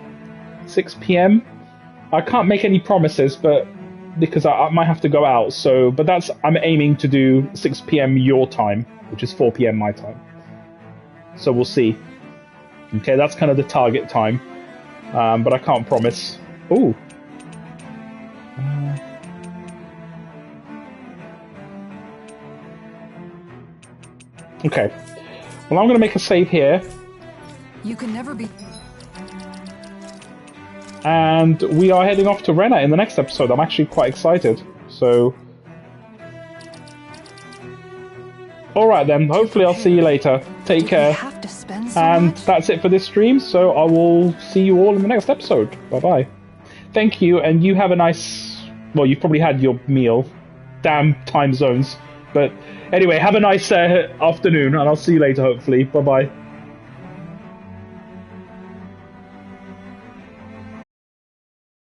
6 p.m. I can't make any promises, but because I might have to go out. But I'm aiming to do 6 p.m. your time, which is 4 p.m. my time. So we'll see. Okay, that's kind of the target time, but I can't promise. Ooh. Okay. Well, I'm going to make a save here. You can never be. And we are heading off to Rena in the next episode. I'm actually quite excited. So. Alright then. Hopefully I'll see you later. Take care. And that's it for this stream. So I will see you all in the next episode. Bye-bye. Thank you. And you have a nice... Well, you've probably had your meal. Damn time zones. But anyway, have a nice afternoon, and I'll see you later, hopefully. Bye-bye.